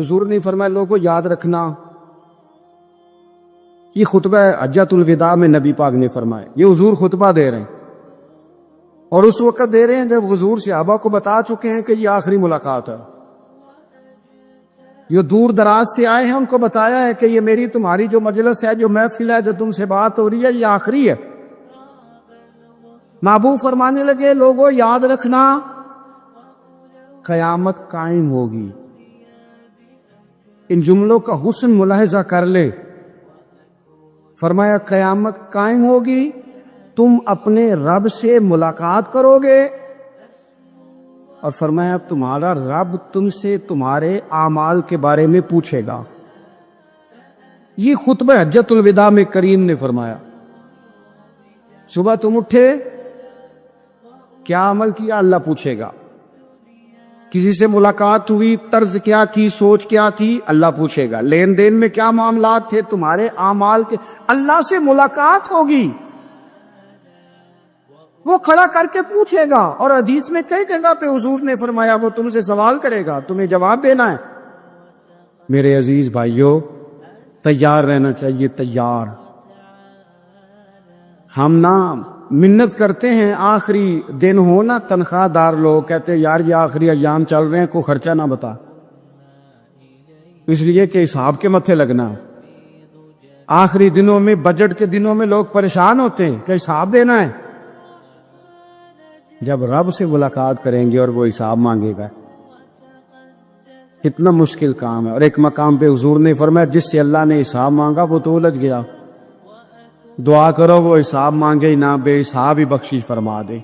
حضور نے فرمایا لوگوں یاد رکھنا، یہ خطبہ حجۃ الوداع میں نبی پاک نے فرمایا، یہ حضور خطبہ دے رہے ہیں اور اس وقت دے رہے ہیں جب حضور صحابہ کو بتا چکے ہیں کہ یہ آخری ملاقات ہے۔ یہ دور دراز سے آئے ہیں، ان کو بتایا ہے کہ یہ میری تمہاری جو مجلس ہے، جو محفل ہے، جو تم سے بات ہو رہی ہے، یہ آخری ہے۔ محبوب فرمانے لگے لوگوں یاد رکھنا قیامت قائم ہوگی۔ ان جملوں کا حسن ملاحظہ کر لے، فرمایا قیامت قائم ہوگی، تم اپنے رب سے ملاقات کرو گے، اور فرمایا تمہارا رب تم سے تمہارے اعمال کے بارے میں پوچھے گا۔ یہ خطبہ حجۃ الوداع میں کریم نے فرمایا۔ صبح تم اٹھے، کیا عمل کیا؟ اللہ پوچھے گا۔ کسی سے ملاقات ہوئی، طرز کیا تھی، سوچ کیا تھی، اللہ پوچھے گا۔ لین دین میں کیا معاملات تھے، تمہارے اعمال کے، اللہ سے ملاقات ہوگی، وہ کھڑا کر کے پوچھے گا۔ اور حدیث میں کئی جگہ پہ حضور نے فرمایا وہ تم سے سوال کرے گا، تمہیں جواب دینا ہے۔ میرے عزیز بھائیوں، تیار رہنا چاہیے، تیار۔ ہم نا منت کرتے ہیں آخری دن ہو نا، تنخواہ دار لوگ کہتے ہیں یار یہ آخری ایام چل رہے ہیں، کوئی خرچہ نہ بتا، اس لیے کہ حساب کے متھے لگنا۔ آخری دنوں میں، بجٹ کے دنوں میں لوگ پریشان ہوتے ہیں کہ حساب دینا ہے۔ جب رب سے ملاقات کریں گے اور وہ حساب مانگے گا، کتنا مشکل کام ہے۔ اور ایک مقام پہ حضور نے فرمایا جس سے اللہ نے حساب مانگا وہ تو الجھ گیا، دعا کرو وہ حساب مانگے ہی نہ، بے حساب ہی بخشش فرما دے۔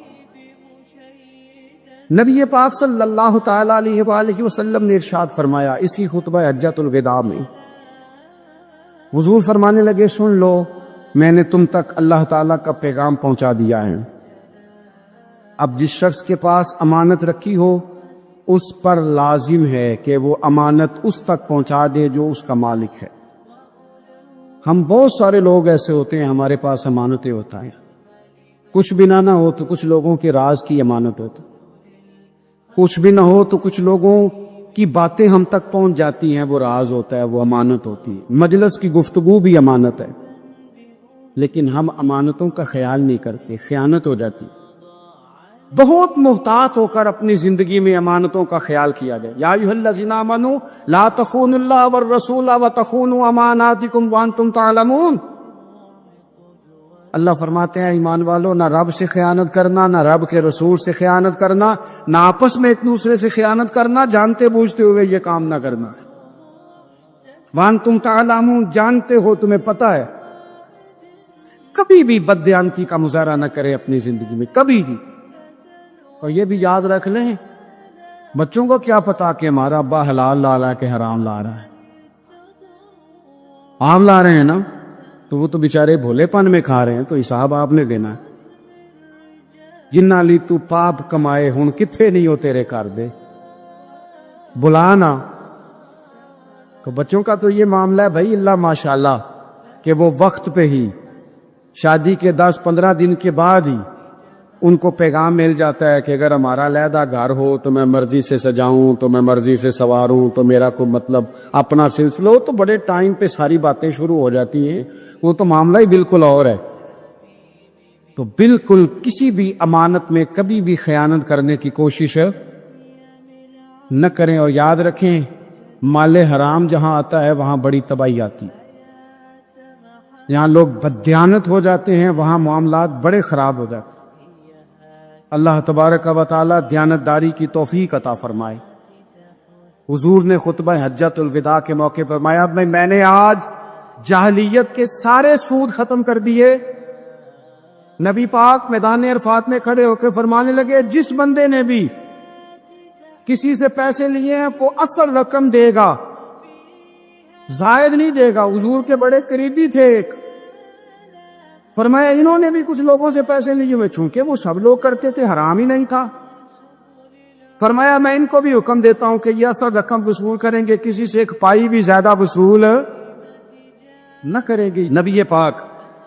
نبی پاک صلی اللہ تعالی علیہ وآلہ وسلم نے ارشاد فرمایا اسی خطبہ حجۃ الوداع میں، حضور فرمانے لگے سن لو، میں نے تم تک اللہ تعالیٰ کا پیغام پہنچا دیا ہے۔ اب جس شخص کے پاس امانت رکھی ہو اس پر لازم ہے کہ وہ امانت اس تک پہنچا دے جو اس کا مالک ہے۔ ہم بہت سارے لوگ ایسے ہوتے ہیں ہمارے پاس امانتیں ہوتا ہے، کچھ بھی نہ ہو تو کچھ لوگوں کے راز کی امانت ہوتی، کچھ بھی نہ ہو تو کچھ لوگوں کی باتیں ہم تک پہنچ جاتی ہیں، وہ راز ہوتا ہے، وہ امانت ہوتی ہے۔ مجلس کی گفتگو بھی امانت ہے، لیکن ہم امانتوں کا خیال نہیں کرتے، خیانت ہو جاتی۔ بہت محتاط ہو کر اپنی زندگی میں امانتوں کا خیال کیا جائے۔ یا ایھا الذین آمنوا لا تخونوا اللہ والرسول وتخونوا اماناتکم وانتم تعلمون۔ اللہ فرماتے ہیں ایمان والو، نہ رب سے خیانت کرنا، نہ رب کے رسول سے خیانت کرنا، نہ آپس میں ایک دوسرے سے خیانت کرنا، جانتے بوجھتے ہوئے یہ کام نہ کرنا۔ وانتم تعلمون، جانتے ہو، تمہیں پتہ ہے۔ کبھی بھی بددیانتی کا مظاہرہ نہ کرے اپنی زندگی میں، کبھی بھی۔ اور یہ بھی یاد رکھ لیں، بچوں کو کیا پتا کہ ہمارا ابا حلال لا رہا ہے کہ حرام لا رہا ہے۔ عام لا رہے ہیں نا تو وہ تو بیچارے بھولے پن میں کھا رہے ہیں، تو حساب آپ نے دینا ہے۔ جنہ لی تو پاپ کمائے ہن کتھے نہیں ہو تیرے کر دے، بلانا۔ تو بچوں کا تو یہ معاملہ ہے بھائی، اللہ ماشاءاللہ کہ وہ وقت پہ ہی، شادی کے 10-15 دن کے بعد ہی ان کو پیغام مل جاتا ہے کہ اگر ہمارا علیحدہ گھر ہو تو میں مرضی سے سجاؤں، تو میں مرضی سے سواروں، تو میرا کوئی مطلب اپنا سلسلہ ہو، تو بڑے ٹائم پہ ساری باتیں شروع ہو جاتی ہیں، وہ تو معاملہ ہی بالکل اور ہے۔ تو بالکل کسی بھی امانت میں کبھی بھی خیانت کرنے کی کوشش نہ کریں، اور یاد رکھیں مال حرام جہاں آتا ہے وہاں بڑی تباہی آتی، جہاں لوگ بددیانت ہو جاتے ہیں وہاں معاملات بڑے خراب ہو جاتے ہیں۔ اللہ تبارک و تعالی دیانتداری کی توفیق عطا فرمائے۔ حضور نے خطبہ حجۃ الوداع کے موقع پر فرمایا میں نے آج جاہلیت کے سارے سود ختم کر دیے۔ نبی پاک میدان عرفات میں کھڑے ہو کے فرمانے لگے جس بندے نے بھی کسی سے پیسے لیے ہیں وہ اصل رقم دے گا، زائد نہیں دے گا۔ حضور کے بڑے قریبی تھے ایک، فرمایا انہوں نے بھی کچھ لوگوں سے پیسے لیے ہوئے، چونکہ وہ سب لوگ کرتے تھے، حرام ہی نہیں تھا۔ فرمایا میں ان کو بھی حکم دیتا ہوں کہ یہ اصل رقم وصول کریں گے، کسی سے ایک پائی بھی زیادہ وصول نہ کریں گے۔ نبی پاک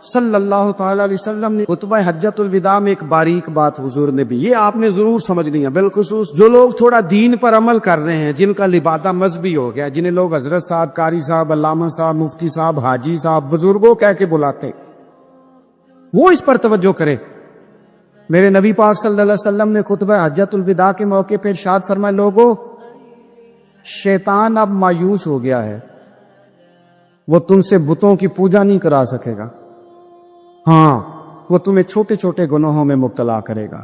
صلی اللہ تعالی علیہ وسلم نے خطبہ حجۃ الوداع میں ایک باریک بات حضور نے بھی، یہ آپ نے ضرور سمجھنی ہے، بالخصوص جو لوگ تھوڑا دین پر عمل کر رہے ہیں، جن کا لبادہ مذہبی ہو گیا، جنہیں لوگ حضرت صاحب، قاری صاحب، علامہ صاحب، مفتی صاحب، حاجی صاحب، بزرگوں کہہ کے بلاتے، وہ اس پر توجہ کرے۔ میرے نبی پاک صلی اللہ علیہ وسلم نے خطبہ حجۃ الوداع کے موقع پہ ارشاد فرمایا، لوگوں شیطان اب مایوس ہو گیا ہے، وہ تم سے بتوں کی پوجا نہیں کرا سکے گا، ہاں وہ تمہیں چھوٹے چھوٹے گناہوں میں مبتلا کرے گا،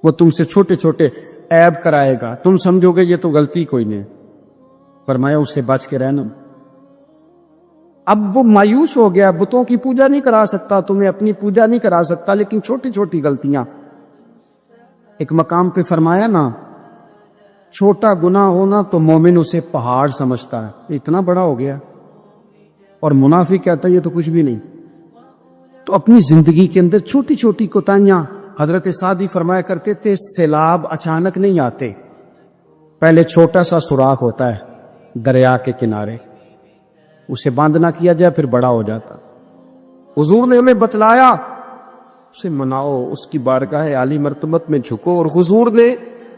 وہ تم سے چھوٹے چھوٹے عیب کرائے گا، تم سمجھو گے یہ تو غلطی کوئی نہیں، فرمایا اس سے بچ کے رہنا۔ اب وہ مایوس ہو گیا، بتوں کی پوجا نہیں کرا سکتا، تمہیں اپنی پوجا نہیں کرا سکتا، لیکن چھوٹی چھوٹی غلطیاں، ایک مقام پہ فرمایا نا، چھوٹا گناہ ہونا تو مومن اسے پہاڑ سمجھتا ہے، اتنا بڑا ہو گیا، اور منافق کہتا ہے یہ تو کچھ بھی نہیں۔ تو اپنی زندگی کے اندر چھوٹی چھوٹی کوتاہیاں، حضرت سعدی فرمایا کرتے تھے سیلاب اچانک نہیں آتے، پہلے چھوٹا سا سوراخ ہوتا ہے دریا کے کنارے، اسے بند نہ کیا جائے پھر بڑا ہو جاتا۔ حضور نے ہمیں بتلایا اسے مناؤ، اس کی بارگاہ عالی مرتبت میں جھکو، اور حضور نے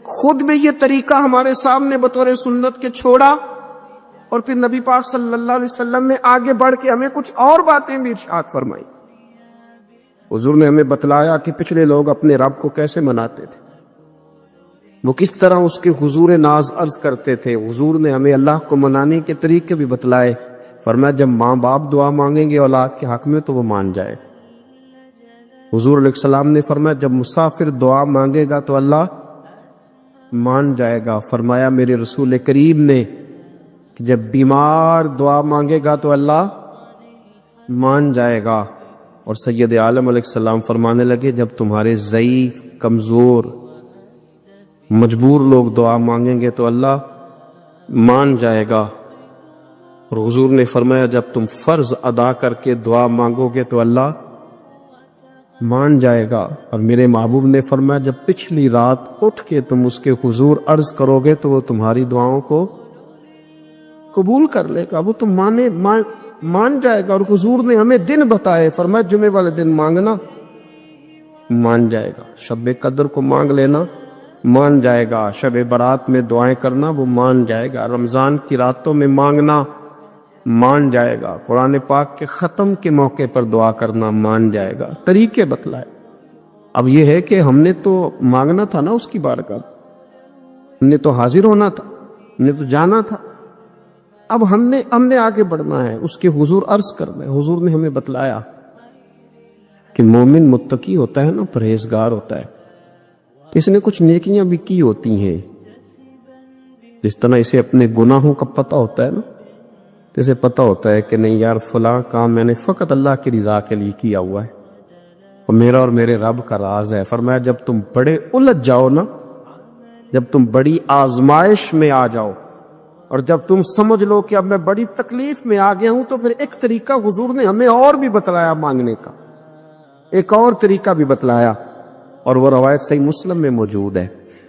خود بھی یہ طریقہ ہمارے سامنے بطور سنت کے چھوڑا، اور پھر نبی پاک صلی اللہ علیہ وسلم نے آگے بڑھ کے ہمیں کچھ اور باتیں بھی ارشاد فرمائی۔ حضور نے ہمیں بتلایا کہ پچھلے لوگ اپنے رب کو کیسے مناتے تھے، وہ کس طرح اس کے حضور ناز عرض کرتے تھے۔ حضور نے ہمیں اللہ کو منانے کے طریقے بھی بتلائے، فرمایا جب ماں باپ دعا مانگیں گے اولاد کے حق میں تو وہ مان جائے گا۔ حضور علیہ السلام نے فرمایا جب مسافر دعا مانگے گا تو اللہ مان جائے گا۔ فرمایا میرے رسول کریم نے کہ جب بیمار دعا مانگے گا تو اللہ مان جائے گا۔ اور سید عالم علیہ السلام فرمانے لگے جب تمہارے ضعیف، کمزور، مجبور لوگ دعا مانگیں گے تو اللہ مان جائے گا۔ اور حضور نے فرمایا جب تم فرض ادا کر کے دعا مانگو گے تو اللہ مان جائے گا۔ اور میرے محبوب نے فرمایا جب پچھلی رات اٹھ کے تم اس کے حضور عرض کرو گے تو وہ تمہاری دعاؤں کو قبول کر لے گا، وہ تم مان جائے گا۔ اور حضور نے ہمیں دن بتائے، فرمایا جمعے والے دن مانگنا مان جائے گا، شب قدر کو مانگ لینا مان جائے گا، شب برات میں دعائیں کرنا وہ مان جائے گا، رمضان کی راتوں میں مانگنا مان جائے گا، قرآن پاک کے ختم کے موقع پر دعا کرنا مان جائے گا، طریقے بتلائے۔ اب یہ ہے کہ ہم نے تو مانگنا تھا نا اس کی بارگاہ، ہم نے تو حاضر ہونا تھا، ہم نے تو جانا تھا، اب ہم نے آگے بڑھنا ہے، اس کے حضور عرض کرنا ہے۔ حضور نے ہمیں بتلایا کہ مومن متقی ہوتا ہے نا، پرہیزگار ہوتا ہے، اس نے کچھ نیکیاں بھی کی ہوتی ہیں، جس طرح اسے اپنے گناہوں کا پتہ ہوتا ہے نا، جسے پتہ ہوتا ہے کہ نہیں یار فلاں کام میں نے فقط اللہ کی رضا کے لیے کیا ہوا ہے اور میرا اور میرے رب کا راز ہے۔ فرمایا جب تم بڑے الجھ جاؤ نا، جب تم بڑی آزمائش میں آ جاؤ اور جب تم سمجھ لو کہ اب میں بڑی تکلیف میں آ گیا ہوں، تو پھر ایک طریقہ حضور نے ہمیں اور بھی بتلایا مانگنے کا، ایک اور طریقہ بھی بتلایا، اور وہ روایت صحیح مسلم میں موجود ہے۔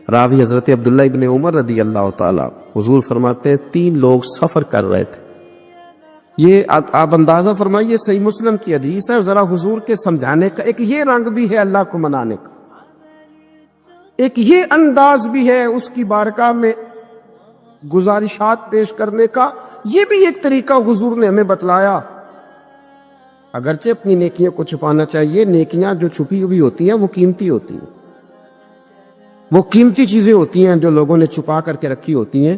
راوی حضرت عبداللہ ابن عمر رضی اللہ تعالیٰ، حضور فرماتے ہیں 3 لوگ سفر کر رہے تھے، یہ آپ اندازہ فرمائیے صحیح مسلم کی حدیث ہے، ذرا حضور کے سمجھانے کا ایک یہ رنگ بھی ہے اللہ کو منانے کا، ایک یہ انداز بھی ہے اس کی بارگاہ میں گزارشات پیش کرنے کا، یہ بھی ایک طریقہ حضور نے ہمیں بتلایا۔ اگرچہ اپنی نیکیوں کو چھپانا چاہیے، نیکیاں جو چھپی ہوئی ہوتی ہیں وہ قیمتی ہوتی ہیں، وہ قیمتی چیزیں ہوتی ہیں جو لوگوں نے چھپا کر کے رکھی ہوتی ہیں۔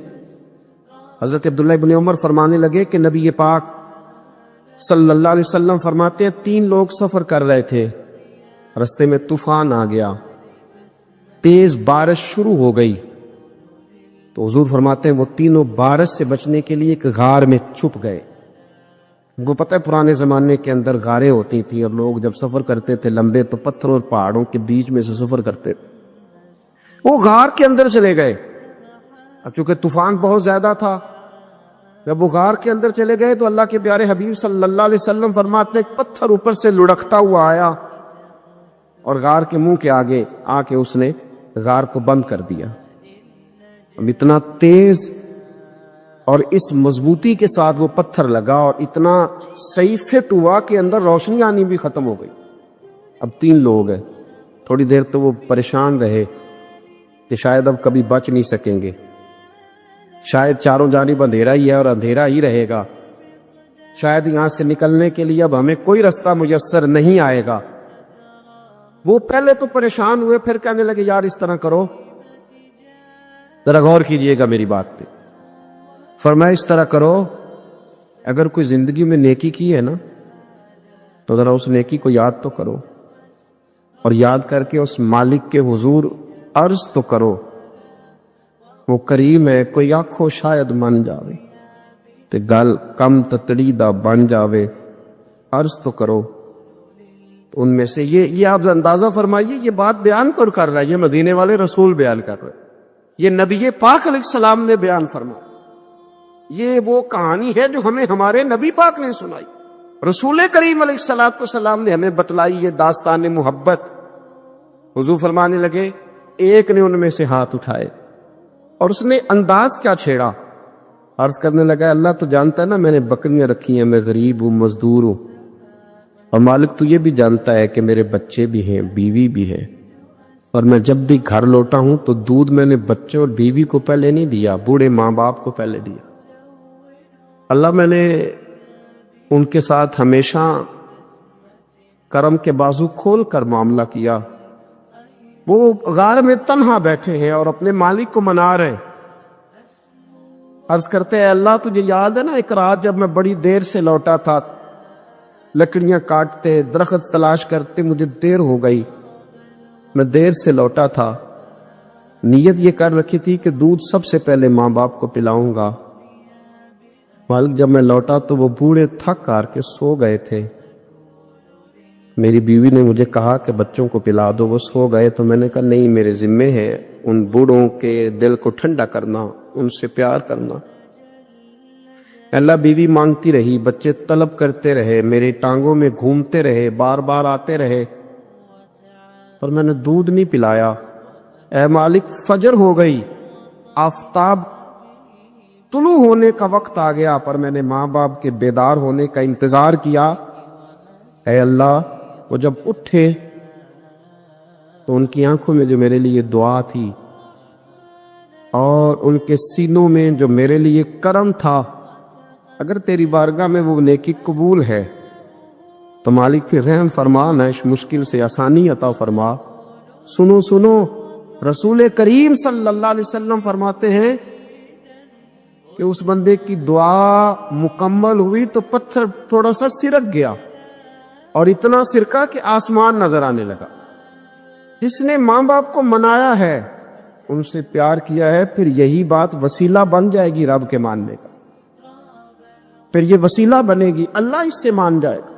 حضرت عبداللہ ابن عمر فرمانے لگے کہ نبی پاک صلی اللہ علیہ وسلم فرماتے ہیں 3 لوگ سفر کر رہے تھے، رستے میں طوفان آ گیا، تیز بارش شروع ہو گئی، تو حضور فرماتے ہیں وہ تینوں بارش سے بچنے کے لیے ایک غار میں چھپ گئے۔ وہ پتہ ہے پرانے زمانے کے اندر غاریں ہوتی تھی، اور لوگ جب سفر کرتے تھے لمبے تو پتھروں اور پہاڑوں کے بیچ میں سے سفر کرتے تھے، وہ غار کے اندر چلے گئے۔ اب چونکہ طوفان بہت زیادہ تھا، جب وہ غار کے اندر چلے گئے تو اللہ کے پیارے حبیب صلی اللہ علیہ وسلم فرماتے ہیں ایک پتھر اوپر سے لڑکتا ہوا آیا اور غار کے منہ کے آگے آ کے اس نے غار کو بند کر دیا۔ اب اتنا تیز اور اس مضبوطی کے ساتھ وہ پتھر لگا اور اتنا صحیح فٹ ہوا کہ اندر روشنی آنی بھی ختم ہو گئی۔ اب 3 لوگ ہیں، تھوڑی دیر تو وہ پریشان رہے کہ شاید اب کبھی بچ نہیں سکیں گے، شاید چاروں جانب اندھیرا ہی ہے اور اندھیرا ہی رہے گا، شاید یہاں سے نکلنے کے لیے اب ہمیں کوئی رستہ میسر نہیں آئے گا۔ وہ پہلے تو پریشان ہوئے، پھر کہنے لگے یار اس طرح کرو، ذرا غور کیجئے گا میری بات پہ۔ فرمایا اس طرح کرو، اگر کوئی زندگی میں نیکی کی ہے نا تو ذرا اس نیکی کو یاد تو کرو، اور یاد کر کے اس مالک کے حضور عرض تو کرو، وہ کریم ہے، کوئی آنکھو شاید من جاوے تے گل کم تتڑی دا بن جاوے، عرض تو کرو۔ ان میں سے یہ آپ اندازہ فرمائیے، یہ بات بیان کر رہا ہے، یہ مدینے والے رسول بیان کر رہے، یہ نبی پاک علیہ السلام نے بیان فرمایا، یہ وہ کہانی ہے جو ہمیں ہمارے نبی پاک نے سنائی، رسول کریم علیہ السلام نے ہمیں بتلائی، یہ داستان محبت۔ حضور فرمانے لگے، ایک نے ان میں سے ہاتھ اٹھائے اور اس نے انداز کیا چھیڑا، عرض کرنے لگا اللہ تو جانتا ہے نا میں نے بکریاں رکھی ہیں، میں غریب ہوں، مزدور ہوں، اور مالک تو یہ بھی جانتا ہے کہ میرے بچے بھی ہیں، بیوی بھی ہے، اور میں جب بھی گھر لوٹا ہوں تو دودھ میں نے بچے اور بیوی کو پہلے نہیں دیا، بوڑھے ماں باپ کو پہلے دیا۔ اللہ میں نے ان کے ساتھ ہمیشہ کرم کے بازو کھول کر معاملہ کیا، وہ غار میں تنہا بیٹھے ہیں اور اپنے مالک کو منا رہے ہیں۔ عرض کرتے ہیں اللہ تجھے یاد ہے نا ایک رات جب میں بڑی دیر سے لوٹا تھا، لکڑیاں کاٹتے، درخت تلاش کرتے، مجھے دیر ہو گئی، میں دیر سے لوٹا تھا، نیت یہ کر رکھی تھی کہ دودھ سب سے پہلے ماں باپ کو پلاؤں گا، مالک جب میں لوٹا تو وہ بوڑھے تھک کر کے سو گئے تھے، میری بیوی نے مجھے کہا کہ بچوں کو پلا دو، وہ سو گئے، تو میں نے کہا نہیں میرے ذمے ہے ان بوڑھوں کے دل کو ٹھنڈا کرنا، ان سے پیار کرنا۔ اللہ بیوی مانگتی رہی، بچے طلب کرتے رہے، میری ٹانگوں میں گھومتے رہے، بار بار آتے رہے، پر میں نے دودھ نہیں پلایا۔ اے مالک فجر ہو گئی، آفتاب طلوع ہونے کا وقت آ گیا، پر میں نے ماں باپ کے بیدار ہونے کا انتظار کیا۔ اے اللہ وہ جب اٹھے تو ان کی آنکھوں میں جو میرے لیے دعا تھی اور ان کے سینوں میں جو میرے لیے کرم تھا، اگر تیری بارگاہ میں وہ نیکی قبول ہے تو مالک پھر رحم فرما، نہ اس مشکل سے آسانی عطا فرما۔ سنو سنو، رسول کریم صلی اللہ علیہ وسلم فرماتے ہیں کہ اس بندے کی دعا مکمل ہوئی تو پتھر تھوڑا سا سرک گیا، اور اتنا سرکا کہ آسمان نظر آنے لگا۔ جس نے ماں باپ کو منایا ہے، ان سے پیار کیا ہے، پھر یہی بات وسیلہ بن جائے گی رب کے ماننے کا، پھر یہ وسیلہ بنے گی، اللہ اس سے مان جائے گا۔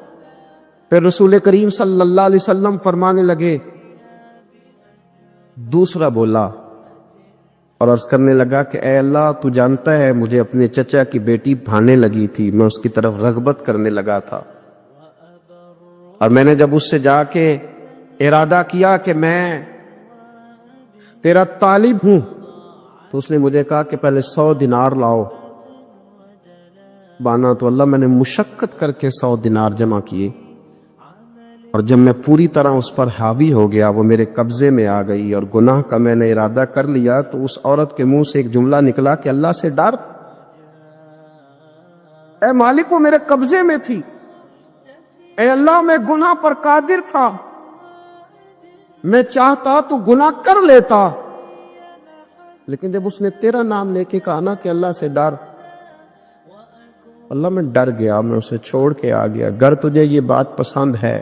پھر رسول کریم صلی اللہ علیہ وسلم فرمانے لگے، دوسرا بولا اور عرض کرنے لگا کہ اے اللہ تو جانتا ہے مجھے اپنے چچا کی بیٹی بھانے لگی تھی، میں اس کی طرف رغبت کرنے لگا تھا، اور میں نے جب اس سے جا کے ارادہ کیا کہ میں تیرا طالب ہوں تو اس نے مجھے کہا کہ پہلے 100 دینار لاؤ۔ بانا تو اللہ میں نے مشقت کر کے 100 دینار جمع کیے، اور جب میں پوری طرح اس پر حاوی ہو گیا، وہ میرے قبضے میں آ گئی اور گناہ کا میں نے ارادہ کر لیا، تو اس عورت کے منہ سے ایک جملہ نکلا کہ اللہ سے ڈر، اے مالک وہ میرے قبضے میں تھی، اے اللہ میں گناہ پر قادر تھا، میں چاہتا تو گناہ کر لیتا، لیکن جب اس نے تیرا نام لے کے کہا نا کہ اللہ سے ڈر، اللہ میں ڈر گیا، میں اسے چھوڑ کے آ گیا۔ اگر تجھے یہ بات پسند ہے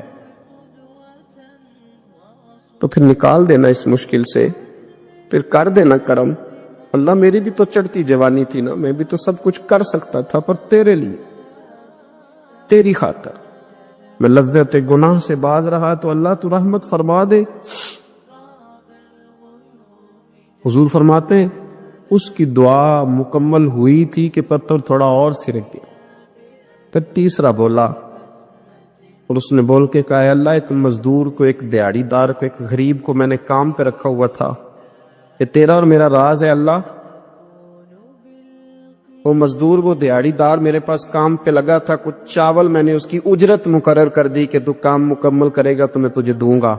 تو پھر نکال دینا اس مشکل سے، پھر کر دینا کرم۔ اللہ میری بھی تو چڑھتی جوانی تھی نا، میں بھی تو سب کچھ کر سکتا تھا، پر تیرے لیے، تیری خاطر میں لذت گناہ سے باز رہا، تو اللہ تو رحمت فرما دے۔ حضور فرماتے ہیں اس کی دعا مکمل ہوئی تھی کہ پتھر تھوڑا اور سرک گیا۔ پھر تیسرا بولا اور اس نے بول کے کہا، اے اللہ ایک مزدور کو، ایک دیہڑی دار کو، ایک غریب کو میں نے کام پہ رکھا ہوا تھا، یہ تیرا اور میرا راز ہے اللہ، وہ مزدور، وہ دیہڑی دار میرے پاس کام پہ لگا تھا، کچھ چاول میں نے اس کی اجرت مقرر کر دی کہ تو کام مکمل کرے گا تو میں تجھے دوں گا۔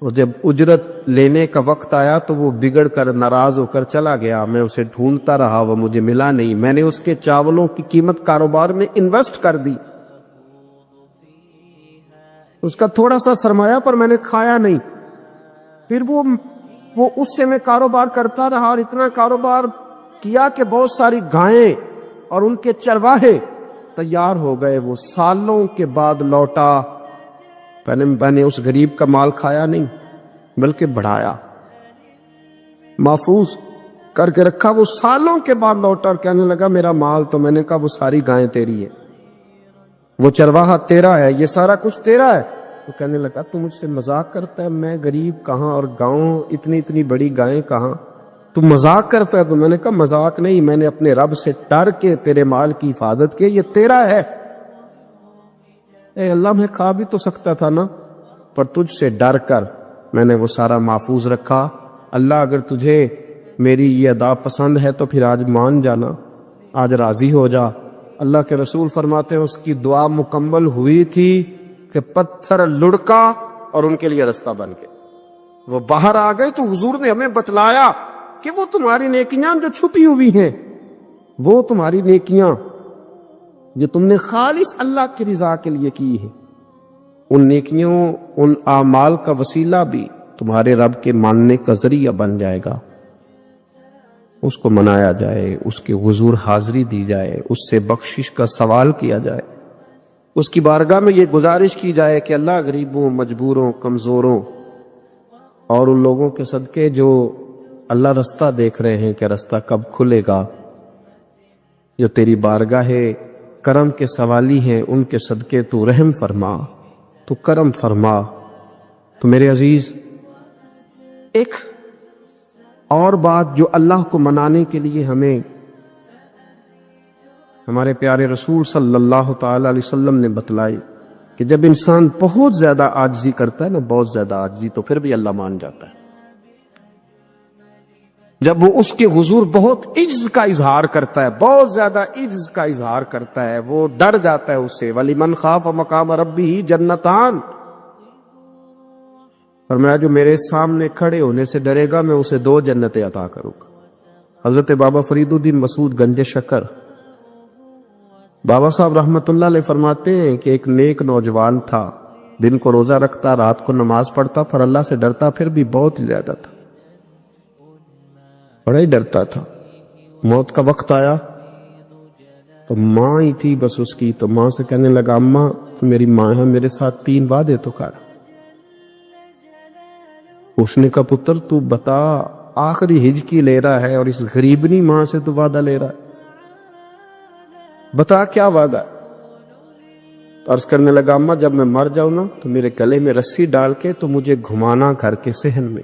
اور جب اجرت لینے کا وقت آیا تو وہ بگڑ کر ناراض ہو کر چلا گیا۔ میں اسے ڈھونڈتا رہا، وہ مجھے ملا نہیں۔ میں نے اس کے چاولوں کی قیمت کاروبار میں انویسٹ کر دی، اس کا تھوڑا سا سرمایہ پر میں نے کھایا نہیں۔ پھر وہ اس سے میں کاروبار کرتا رہا اور اتنا کاروبار کیا کہ بہت ساری گائیں اور ان کے چرواہے تیار ہو گئے۔ وہ سالوں کے بعد لوٹا۔ میں نے اس غریب کا مال کھایا نہیں بلکہ بڑھایا، محفوظ کر کے رکھا۔ وہ سالوں کے بعد لوٹا اور کہنے لگا میرا مال، تو میں نے کہا وہ ساری گائیں تیری ہے، وہ چرواہا تیرا ہے، یہ سارا کچھ تیرا ہے۔ وہ کہنے لگا تو مجھ سے مذاق کرتا ہے، میں غریب کہاں اور گاؤں اتنی بڑی گائیں کہاں، تو مذاق کرتا ہے؟ تو میں نے کہا مذاق نہیں، میں نے اپنے رب سے ڈر کے تیرے مال کی حفاظت کی، یہ تیرا ہے۔ اے اللہ، میں کھا بھی تو سکتا تھا نا، پر تجھ سے ڈر کر میں نے وہ سارا محفوظ رکھا۔ اللہ اگر تجھے میری یہ ادا پسند ہے تو پھر آج مان جانا، آج راضی ہو جا۔ اللہ کے رسول فرماتے ہیں اس کی دعا مکمل ہوئی تھی کہ پتھر لڑکا اور ان کے لیے رستہ بن گیا۔ وہ باہر آ گئے تو حضور نے ہمیں بتلایا کہ وہ تمہاری نیکیاں جو چھپی ہوئی ہیں، وہ تمہاری نیکیاں جو تم نے خالص اللہ کی رضا کے لیے کی ہے، ان نیکیوں، ان اعمال کا وسیلہ بھی تمہارے رب کے ماننے کا ذریعہ بن جائے گا۔ اس کو منایا جائے، اس کے حضور حاضری دی جائے، اس سے بخشش کا سوال کیا جائے، اس کی بارگاہ میں یہ گزارش کی جائے کہ اللہ غریبوں، مجبوروں، کمزوروں اور ان لوگوں کے صدقے جو اللہ رستہ دیکھ رہے ہیں کہ رستہ کب کھلے گا، جو تیری بارگاہ کرم کے سوالی ہیں، ان کے صدقے تو رحم فرما، تو کرم فرما۔ تو میرے عزیز، ایک اور بات جو اللہ کو منانے کے لیے ہمیں ہمارے پیارے رسول صلی اللہ تعالی علیہ وسلم نے بتلائی کہ جب انسان بہت زیادہ عاجزی کرتا ہے نا، بہت زیادہ عاجزی، تو پھر بھی اللہ مان جاتا ہے۔ جب وہ اس کے حضور بہت عجز کا اظہار کرتا ہے، بہت زیادہ عجز کا اظہار کرتا ہے، وہ ڈر جاتا ہے اس سے۔ وَلِمَنْ خَافَ مَقَامَ رَبِّهِ جَنَّتَانِ، فرمایا جو میرے سامنے کھڑے ہونے سے ڈرے گا میں اسے 2 جنتیں عطا کروں گا۔ حضرت بابا فرید الدین مسعود گنج شکر بابا صاحب رحمت اللہ علیہ فرماتے ہیں کہ ایک نیک نوجوان تھا، دن کو روزہ رکھتا، رات کو نماز پڑھتا، پر اللہ سے ڈرتا پھر بھی بہت زیادہ تھا، بڑا ہی ڈرتا تھا۔ موت کا وقت آیا تو ماں ہی تھی بس اس کی، تو ماں سے کہنے لگا اماں تو میری ماں ہے، میرے ساتھ 3 وعدے تو کر۔ اس نے کہا پتر تو بتا، آخری ہجکی لے رہا ہے اور اس غریبنی ماں سے تو وعدہ لے رہا ہے، بتا کیا وعدہ ہے؟ عرض کرنے لگا اماں جب میں مر جاؤں نا تو میرے گلے میں رسی ڈال کے تو مجھے گھمانا گھر کے صحن میں،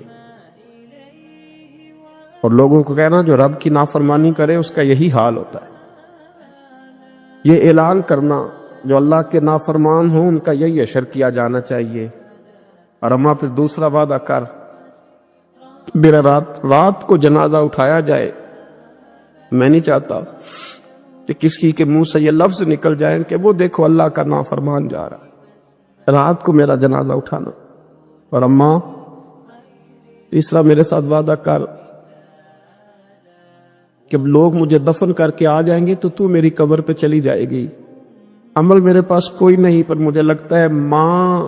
اور لوگوں کو کہنا جو رب کی نافرمانی کرے اس کا یہی حال ہوتا ہے۔ یہ اعلان کرنا جو اللہ کے نافرمان ہوں ان کا یہی اشر کیا جانا چاہیے۔ اور اماں پھر دوسرا وعدہ کر، میرا رات کو جنازہ اٹھایا جائے، میں نہیں چاہتا کہ کسی کے منہ سے یہ لفظ نکل جائیں کہ وہ دیکھو اللہ کا نافرمان جا رہا ہے، رات کو میرا جنازہ اٹھانا۔ اور اماں تیسرا میرے ساتھ وعدہ کر کہ لوگ مجھے دفن کر کے آ جائیں گے تو میری قبر پہ چلی جائے گی، عمل میرے پاس کوئی نہیں، پر مجھے لگتا ہے ماں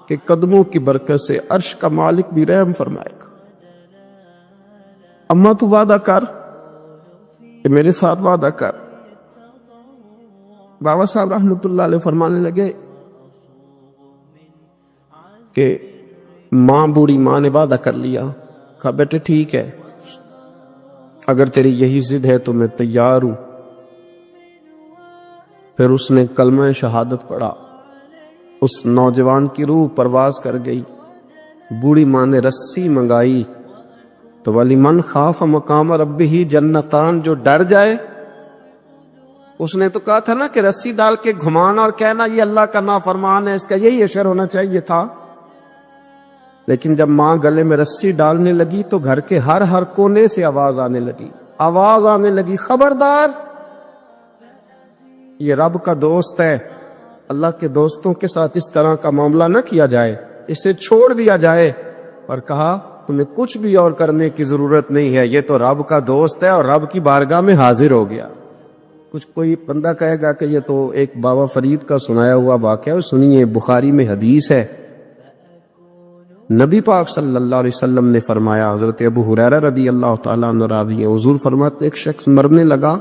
کے قدموں کی برکت سے عرش کا مالک بھی رحم فرمائے گا۔ اماں تو وعدہ کر کہ میرے ساتھ وعدہ کر۔ بابا صاحب رحمت اللہ علیہ فرمانے لگے کہ ماں، بوڑھی ماں نے وعدہ کر لیا۔ کہا بیٹے ٹھیک ہے، اگر تیری یہی ضد ہے تو میں تیار ہوں۔ پھر اس نے کلمہ شہادت پڑھا، اس نوجوان کی روح پرواز کر گئی۔ بوڑھی ماں نے رسی منگائی تو وَلِمَنْ خَافَ مَقَامَ رَبِّهِ جَنَّتَانِ، جو ڈر جائے، اس نے تو کہا تھا نا کہ رسی ڈال کے گھمانا اور کہنا یہ اللہ کا نافرمان ہے، اس کا یہی اشر ہونا چاہیے تھا۔ لیکن جب ماں گلے میں رسی ڈالنے لگی تو گھر کے ہر کونے سے آواز آنے لگی، خبردار یہ رب کا دوست ہے، اللہ کے دوستوں کے ساتھ اس طرح کا معاملہ نہ کیا جائے، اسے چھوڑ دیا جائے، اور کہا تمہیں کچھ بھی اور کرنے کی ضرورت نہیں ہے، یہ تو رب کا دوست ہے اور رب کی بارگاہ میں حاضر ہو گیا۔ کچھ کوئی بندہ کہے گا کہ یہ تو ایک بابا فرید کا سنایا ہوا واقعہ ہے، سنیے، بخاری میں حدیث ہے، نبی پاک صلی اللہ علیہ وسلم نے فرمایا، حضرت ابو ہریرہ رضی اللہ تعالیٰ عنہ راوی ہیں، حضور فرماتے ایک شخص مرنے لگا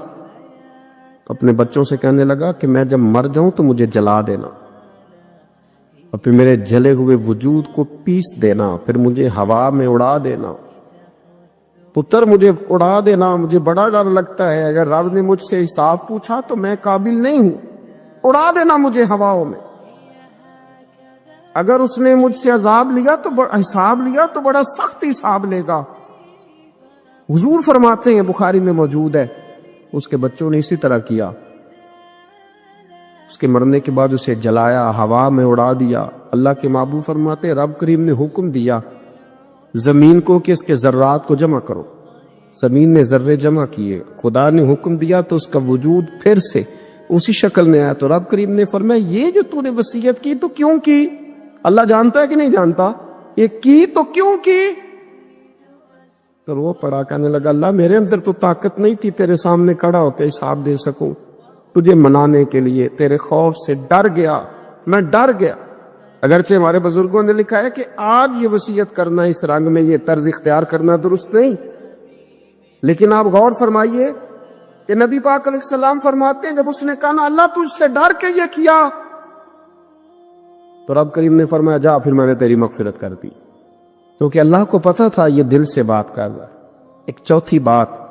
تو اپنے بچوں سے کہنے لگا کہ میں جب مر جاؤں تو مجھے جلا دینا، اور پھر میرے جلے ہوئے وجود کو پیس دینا، پھر مجھے ہوا میں اڑا دینا، پتر مجھے اڑا دینا، مجھے بڑا ڈر لگتا ہے، اگر رب نے مجھ سے حساب پوچھا تو میں قابل نہیں ہوں، اڑا دینا مجھے ہواؤں میں، اگر اس نے مجھ سے عذاب لیا تو حساب لیا تو بڑا سخت حساب لے گا۔ حضور فرماتے ہیں، بخاری میں موجود ہے، اس کے بچوں نے اسی طرح کیا، اس کے مرنے کے بعد اسے جلایا، ہوا میں اڑا دیا۔ اللہ کے محبوب فرماتے ہیں، رب کریم نے حکم دیا زمین کو کہ اس کے ذرات کو جمع کرو، زمین نے ذرے جمع کیے، خدا نے حکم دیا تو اس کا وجود پھر سے اسی شکل میں آیا، تو رب کریم نے فرمایا یہ جو تو نے وصیت کی تو کیوں کی؟ اللہ جانتا ہے کہ نہیں جانتا؟ یہ کی تو کیوں کی؟ تو وہ پڑا، کہنے لگا اللہ میرے اندر تو طاقت نہیں تھی تیرے سامنے کھڑا ہو کے حساب دے سکوں، تجھے منانے کے لیے تیرے خوف سے ڈر گیا، میں ڈر گیا۔ اگرچہ ہمارے بزرگوں نے لکھا ہے کہ آج یہ وصیت کرنا، اس رنگ میں یہ طرز اختیار کرنا درست نہیں، لیکن آپ غور فرمائیے کہ نبی پاک علیہ السلام فرماتے ہیں جب اس نے کہا نا اللہ تجھ سے ڈر کے یہ کیا، تو رب کریم نے فرمایا جا، پھر میں نے تیری مغفرت کر دی، کیونکہ اللہ کو پتا تھا یہ دل سے بات کر رہا ہے۔ ایک چوتھی بات،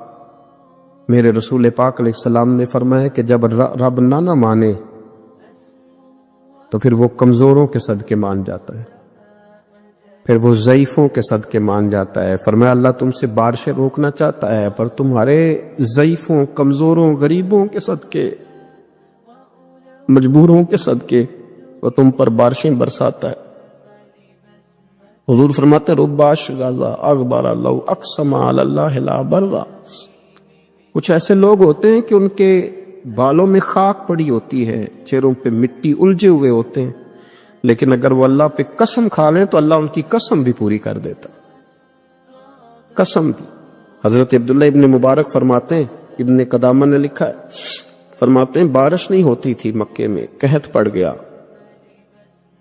میرے رسول پاک علیہ السلام نے فرمایا کہ جب رب نہ مانے تو پھر وہ کمزوروں کے صدقے مان جاتا ہے، پھر وہ ضعیفوں کے صدقے مان جاتا ہے۔ فرمایا اللہ تم سے بارشیں روکنا چاہتا ہے، پر تمہارے ضعیفوں، کمزوروں، غریبوں کے صدقے، مجبوروں کے صدقے وہ تم پر بارشیں برساتا ہے۔ حضور فرماتے رب اشغاظ اغبر لو اقسم علی اللہ لا برا، کچھ ایسے لوگ ہوتے ہیں کہ ان کے بالوں میں خاک پڑی ہوتی ہے، چہروں پہ مٹی الجھے ہوئے ہوتے ہیں، لیکن اگر وہ اللہ پہ قسم کھا لیں تو اللہ ان کی قسم بھی پوری کر دیتا، قسم بھی۔ حضرت عبداللہ ابن مبارک فرماتے ہیں، ابن قدامہ نے لکھا ہے، فرماتے ہیں بارش نہیں ہوتی تھی مکے میں، قحط پڑ گیا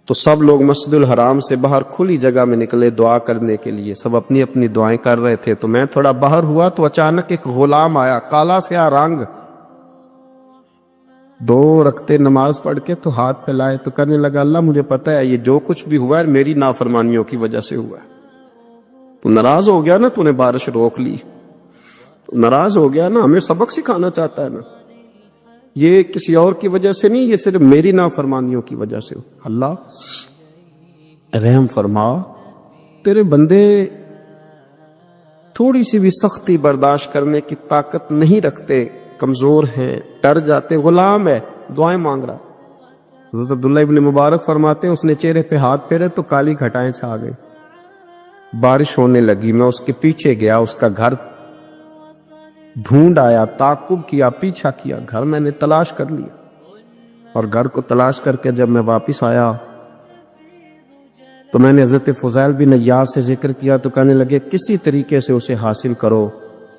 تو سب لوگ مسجد الحرام سے باہر کھلی جگہ میں نکلے دعا کرنے کے لیے، سب اپنی اپنی دعائیں کر رہے تھے، تو میں تھوڑا باہر ہوا تو اچانک ایک غلام آیا، کالا سیاہ رنگ، 2 رکعتیں نماز پڑھ کے تو ہاتھ پھیلائے، تو کہنے لگا اللہ مجھے پتا ہے یہ جو کچھ بھی ہوا ہے میری نافرمانیوں کی وجہ سے ہوا ہے، تو ناراض ہو گیا نا، تو نے بارش روک لی، تو ناراض ہو گیا نا، ہمیں سبق سکھانا چاہتا ہے نا، یہ کسی اور کی وجہ سے نہیں، یہ صرف میری نافرمانیوں کی وجہ سے۔ اللہ رحم فرما، تیرے بندے تھوڑی سی بھی سختی برداشت کرنے کی طاقت نہیں رکھتے، کمزور ہیں، ڈر جاتے، غلام ہے، دعائیں مانگ رہا۔ حضرت عبداللہ ابن مبارک فرماتے ہیں اس نے چہرے پہ ہاتھ پھیرے تو کالی گھٹائیں چھا گئی، بارش ہونے لگی، میں اس کے پیچھے گیا، اس کا گھر ڈھونڈ آیا، تعقب کیا، پیچھا کیا، گھر میں نے تلاش کر لیا، اور گھر کو تلاش کر کے جب میں واپس آیا تو میں نے حضرت فضیل بن عیاض سے ذکر کیا، تو کہنے لگے کسی طریقے سے اسے حاصل کرو۔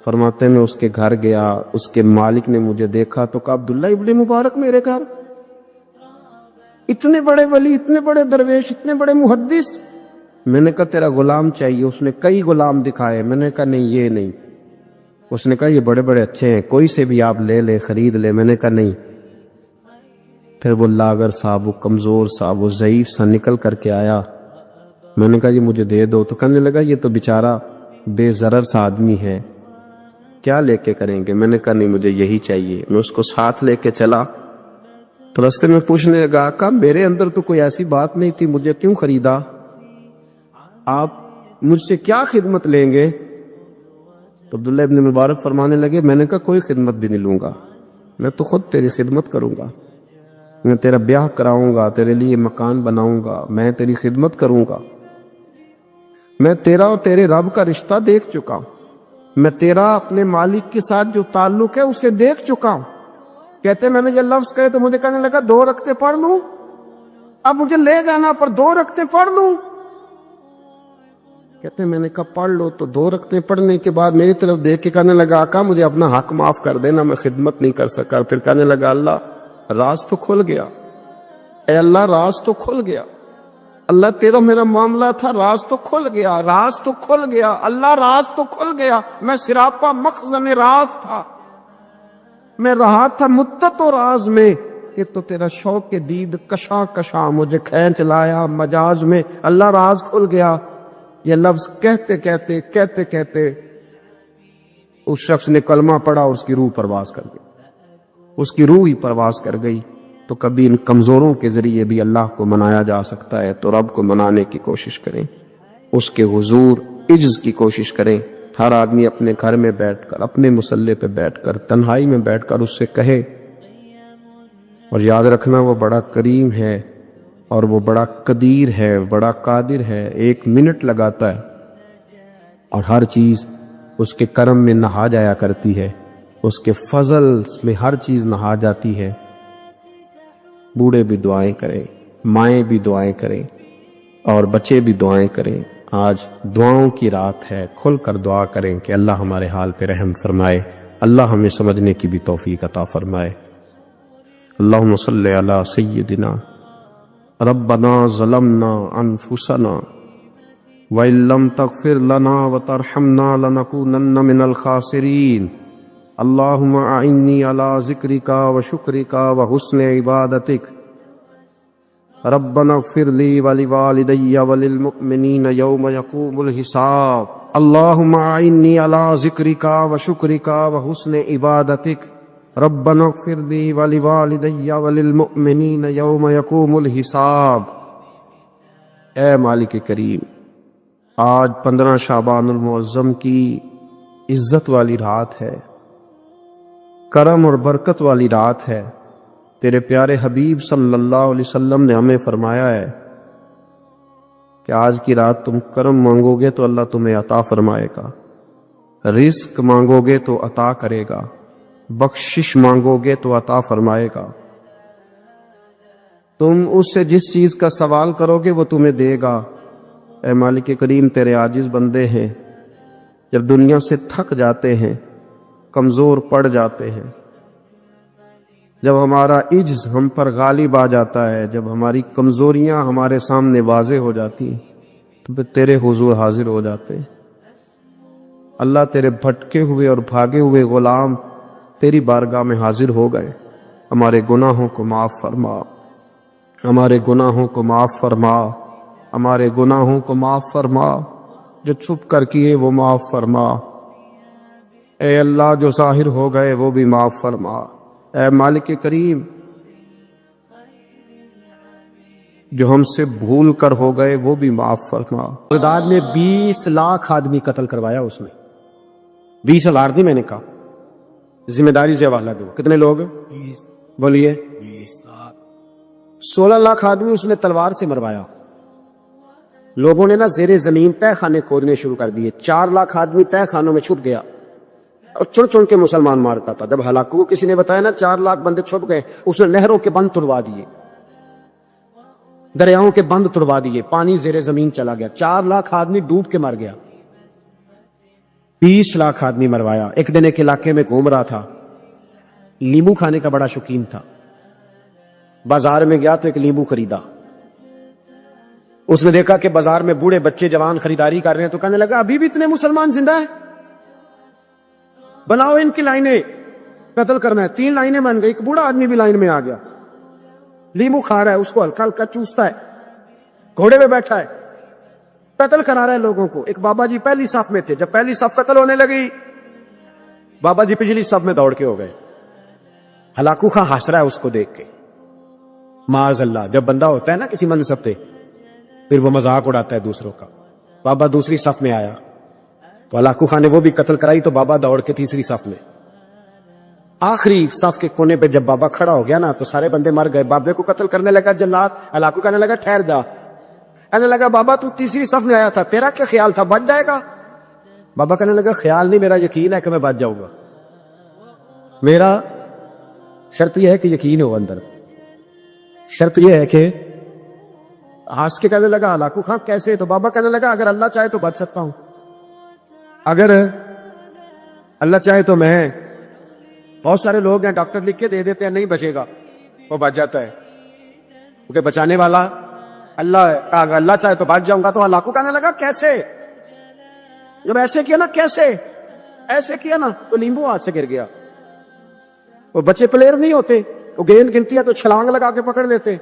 فرماتے میں اس کے گھر گیا، اس کے مالک نے مجھے دیکھا تو کہا عبداللہ ابن مبارک میرے گھر، اتنے بڑے ولی، اتنے بڑے درویش، اتنے بڑے محدث۔ میں نے کہا تیرا غلام چاہیے، اس نے کئی غلام دکھائے، میں نے کہا نہیں یہ نہیں، اس نے کہا یہ بڑے بڑے اچھے ہیں، کوئی سے بھی آپ لے لے، خرید لے، میں نے کہا نہیں۔ پھر وہ لاغر صاحب، وہ کمزور صاحب، وہ ضعیف سا نکل کر کے آیا، میں نے کہا یہ مجھے دے دو، تو کہنے لگا یہ تو بیچارہ بے ضرر سا آدمی ہے، کیا لے کے کریں گے؟ میں نے کہا نہیں مجھے یہی چاہیے۔ میں اس کو ساتھ لے کے چلا تو راستے میں پوچھنے لگا کہ میرے اندر تو کوئی ایسی بات نہیں تھی، مجھے کیوں خریدا؟ آپ مجھ سے کیا خدمت لیں گے؟ تو عبداللہ ابن مبارک فرمانے لگے میں نے کہا کوئی خدمت بھی نہیں لوں گا، میں تو خود تیری خدمت کروں گا، میں تیرا بیاہ کراؤں گا، تیرے لیے مکان بناؤں گا، میں تیری خدمت کروں گا، میں تیرا اور تیرے رب کا رشتہ دیکھ چکا ہوں، میں تیرا اپنے مالک کے ساتھ جو تعلق ہے اسے دیکھ چکا ہوں، کہتے میں نے یہ لفظ کہے تو مجھے کہنے لگا 2 رکعتیں پڑھ لوں، اب مجھے لے جانا پر 2 رکعتیں پڑھ لوں۔ کہتے میں نے کہا پڑھ لو، تو 2 رکعتیں پڑھنے کے بعد میری طرف دیکھ کے کہنے لگا آقا مجھے اپنا حق معاف کر دینا، میں خدمت نہیں کر سکا۔ پھر کہنے لگا اللہ راز تو کھل گیا، اے اللہ راز تو کھل گیا، اللہ تیرا میرا معاملہ تھا، راز تو کھل گیا، راز تو کھل گیا، اللہ راز تو کھل گیا، میں سراپا مخزن راز تھا، میں رہا تھا مدت و راز میں کہ تو تیرا شوق کے دید کشاں کشاں مجھے کھینچ لایا مجاز میں، اللہ راز کھل گیا۔ یہ لفظ کہتے کہتے کہتے کہتے اس شخص نے کلمہ پڑھا اور اس کی روح پرواز کر گئی، اس کی روح ہی پرواز کر گئی۔ تو کبھی ان کمزوروں کے ذریعے بھی اللہ کو منایا جا سکتا ہے، تو رب کو منانے کی کوشش کریں، اس کے حضور عجز کی کوشش کریں۔ ہر آدمی اپنے گھر میں بیٹھ کر، اپنے مصلے پہ بیٹھ کر، تنہائی میں بیٹھ کر اس سے کہے، اور یاد رکھنا وہ بڑا کریم ہے اور وہ بڑا قدیر ہے، بڑا قادر ہے، 1 منٹ لگاتا ہے اور ہر چیز اس کے کرم میں نہا جایا کرتی ہے، اس کے فضل میں ہر چیز نہا جاتی ہے۔ بوڑھے بھی دعائیں کریں، مائیں بھی دعائیں کریں اور بچے بھی دعائیں کریں۔ آج دعاؤں کی رات ہے، کھل کر دعا کریں کہ اللہ ہمارے حال پہ رحم فرمائے، اللہ ہمیں سمجھنے کی بھی توفیق عطا فرمائے۔ اللہم صلی علی سیدنا ربنا ظلمنا انفسنا وَإِن لَّمْ تَغْفِرْ لَنَا وَتَرْحَمْنَا لَنَكُونَنَّ مِنَ الْخَاسِرِينَ اللہم اعنی علی ذکرک وشکرک وحسن عبادتک ربنا اغفر لی ولوالدی وللمؤمنین یوم یقوم الحساب اللہم اعنی علی ذکرک وشکرک وحسن عبادتک ربنا اغفر لی ولوالدی وللمؤمنین یوم یقوم الحساب۔ اے مالک کریم، آج 15 شعبان المعظم کی عزت والی رات ہے، کرم اور برکت والی رات ہے۔ تیرے پیارے حبیب صلی اللہ علیہ وسلم نے ہمیں فرمایا ہے کہ آج کی رات تم کرم مانگو گے تو اللہ تمہیں عطا فرمائے گا، رزق مانگو گے تو عطا کرے گا، بخشش مانگو گے تو عطا فرمائے گا۔ تم اس سے جس چیز کا سوال کرو گے وہ تمہیں دے گا۔ اے مالک کریم، تیرے عاجز بندے ہیں، جب دنیا سے تھک جاتے ہیں، کمزور پڑ جاتے ہیں، جب ہمارا عجز ہم پر غالب آ جاتا ہے، جب ہماری کمزوریاں ہمارے سامنے واضح ہو جاتی ہیں، تو پھر تیرے حضور حاضر ہو جاتے ہیں۔ اللہ، تیرے بھٹکے ہوئے اور بھاگے ہوئے غلام تیری بارگاہ میں حاضر ہو گئے، ہمارے گناہوں کو معاف فرما، ہمارے گناہوں کو معاف فرما، ہمارے گناہوں کو معاف فرما، جو چھپ کر کیے وہ معاف فرما۔ اے اللہ، جو ظاہر ہو گئے وہ بھی معاف فرما۔ اے مالک کریم، جو ہم سے بھول کر ہو گئے وہ بھی معاف فرما۔ بغداد میں 20 لاکھ آدمی قتل کروایا اس نے، 20,000 نہیں، میں نے کہا ذمہ داری سے حوالہ دو۔ کتنے لوگ؟ بولیے 16 لاکھ آدمی اس نے تلوار سے مروایا۔ لوگوں نے نا زیر زمین تہ خانے کھودنے شروع کر دیے، 4 لاکھ آدمی تہ خانوں میں چھپ گیا اور چن چن کے مسلمان مارتا تھا۔ جب ہلاکو کو کسی نے بتایا نا 4 لاکھ بندے چھپ گئے، اس نے نہروں کے بند توڑوا دیے، دریاؤں کے بند توڑوا دیے، پانی زیر زمین چلا گیا، 4 لاکھ آدمی ڈوب کے مر گیا، 20 لاکھ آدمی مروایا۔ ایک دن ایک علاقے میں گھوم رہا تھا، لیمو کھانے کا بڑا شوقین تھا، بازار میں گیا تو ایک لیمو خریدا۔ اس نے دیکھا کہ بازار میں بوڑھے بچے جوان خریداری کر رہے ہیں، تو کہنے لگا ابھی بھی اتنے مسلمان زندہ ہیں، بناؤ ان کی لائنیں، قتل کرنا ہے۔ 3 لائنیں بن گئی، ایک بوڑھا آدمی بھی لائن میں آ گیا، لیمو کھا رہا ہے، اس کو ہلکا ہلکا چوستا ہے، گھوڑے پہ بیٹھا ہے، قتل کرا رہا ہے لوگوں کو۔ ایک بابا جی پہلی صف میں تھے، جب پہلی صف قتل ہونے لگی، بابا جی پچھلی صف میں دوڑ کے ہو گئے۔ ہلاکو خاں ہنس رہا ہے اس کو دیکھ کے۔ معاذ اللہ، جب بندہ ہوتا ہے نا کسی منصب پہ، پھر وہ مذاق اڑاتا ہے دوسروں کا۔ بابا دوسری صف میں آیا تو ہلاکو خان نے وہ بھی قتل کرائی، تو بابا دوڑ کے تیسری صف میں۔ آخری صف کے کونے پہ جب بابا کھڑا ہو گیا نا تو سارے بندے مر گئے۔ بابے کو قتل کرنے لگا جلاد، ہلاکو کہنے لگا ٹھہر جا، کہنے لگا بابا تو تیسری صف میں آیا تھا، تیرا کیا خیال تھا بچ جائے گا؟ بابا کہنے لگا خیال نہیں، میرا یقین ہے کہ میں بچ جاؤں گا، میرا شرط یہ ہے کہ یقین ہو اندر. شرط یہ ہے کہ ہنس کے کہنے لگا ہلاکو خان کیسے؟ تو بابا کہنے لگا اگر اللہ چاہے تو بچ سکتا ہوں, اگر اللہ چاہے تو میں. بہت سارے لوگ ہیں ڈاکٹر لکھ کے دے دیتے ہیں نہیں بچے گا, وہ بچ جاتا ہے کیونکہ بچانے والا اللہ ہے. اگر اللہ چاہے تو بچ جاؤں گا. تو ہلاکو کہنے لگا کیسے؟ جب ایسے کیا نا, کیسے ایسے کیا نا, تو نیمبو ہاتھ سے گر گیا. وہ بچے پلیئر نہیں ہوتے, وہ گیند گنتی ہے تو چھلانگ لگا کے پکڑ لیتے.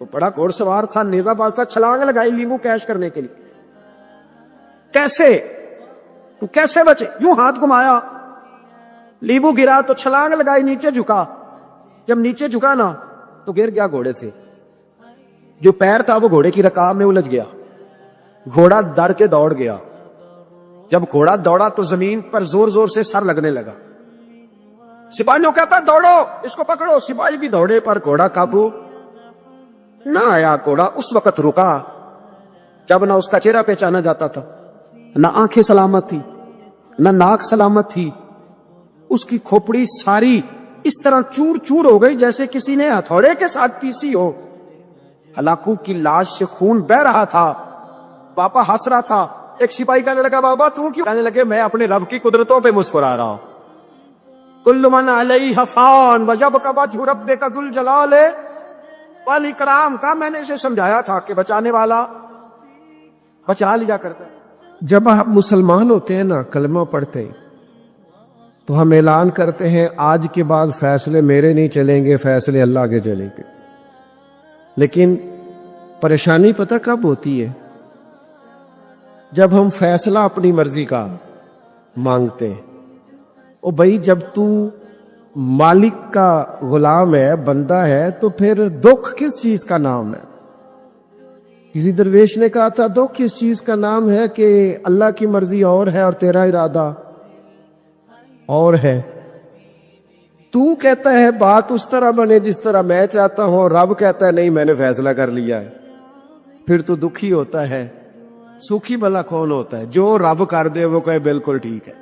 وہ بڑا گھوڑ سوار تھا, نیزہ باز تھا, چھلانگ لگائی لیمبو کیش کرنے کے لیے. کیسے تو کیسے بچے؟ یوں ہاتھ گھمایا, لیمبو گرا تو چھلانگ لگائی, نیچے جھکا. جب نیچے جھکا نا تو گر گیا گھوڑے سے. جو پیر تھا وہ گھوڑے کی رکاب میں الجھ گیا. گھوڑا ڈر کے دوڑ گیا. جب گھوڑا دوڑا تو زمین پر زور زور سے سر لگنے لگا. سپاہیوں کہتا دوڑو اس کو پکڑو. سپاہی بھی دوڑے پر گھوڑا قابو نہ آیا. گھوڑا اس وقت رکا جب نہ اس کا چہرہ پہچانا جاتا تھا, نہ آنکھیں سلامت تھی, نہ ناک سلامت تھی. اس کی کھوپڑی ساری اس طرح چور چور ہو گئی جیسے کسی نے ہتھوڑے کے ساتھ پیسی ہو. ہلاکو کی لاش سے خون بہ رہا تھا. پاپا ہنس رہا تھا. ایک سپاہی کہنے لگا بابا تو کیوں؟ کہنے لگے میں اپنے رب کی قدرتوں پہ مسکرا رہا ہوں. کل من علیہ فان ویبقی وجہ ربک ذو الجلال والاکرام. کا میں نے اسے سمجھایا تھا کہ بچانے والا بچا لیا کرتا ہے. جب آپ مسلمان ہوتے ہیں نا, کلمہ پڑھتے ہیں تو ہم اعلان کرتے ہیں آج کے بعد فیصلے میرے نہیں چلیں گے, فیصلے اللہ کے چلیں گے. لیکن پریشانی پتہ کب ہوتی ہے؟ جب ہم فیصلہ اپنی مرضی کا مانگتے ہیں. او بھائی جب تو مالک کا غلام ہے, بندہ ہے, تو پھر دکھ کس چیز کا نام ہے؟ کسی درویش نے کہا تھا دکھ کس چیز کا نام ہے کہ اللہ کی مرضی اور ہے اور تیرا ارادہ اور ہے. تو کہتا ہے بات اس طرح بنے جس طرح میں چاہتا ہوں, اور رب کہتا ہے نہیں میں نے فیصلہ کر لیا ہے. پھر تو دکھی ہوتا ہے. سکھی بھلا کون ہوتا ہے؟ جو رب کر دے وہ کہے بالکل ٹھیک ہے,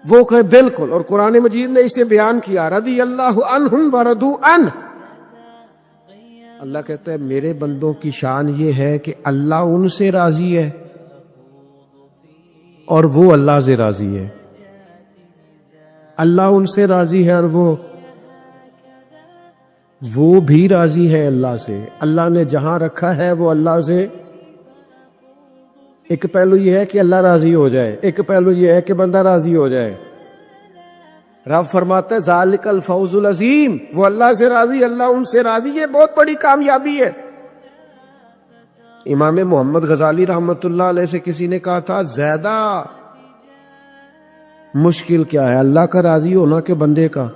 وہ کہے بالکل. اور قرآن مجید نے اسے بیان کیا رضی اللہ عنہم ورضوا عنہ. اللہ کہتا ہے میرے بندوں کی شان یہ ہے کہ اللہ ان سے راضی ہے اور وہ اللہ سے راضی ہے. اللہ ان سے راضی ہے اور وہ بھی راضی ہے اللہ سے. اللہ نے جہاں رکھا ہے وہ اللہ سے. ایک پہلو یہ ہے کہ اللہ راضی ہو جائے, ایک پہلو یہ ہے کہ بندہ راضی ہو جائے. رب فرماتا ہے ذالک الفوز العظیم, وہ اللہ سے راضی, اللہ ان سے راضی, یہ بہت بڑی کامیابی ہے. امام محمد غزالی رحمت اللہ علیہ سے کسی نے کہا تھا زیادہ مشکل کیا ہے, اللہ کا راضی ہونا کہ بندے کا؟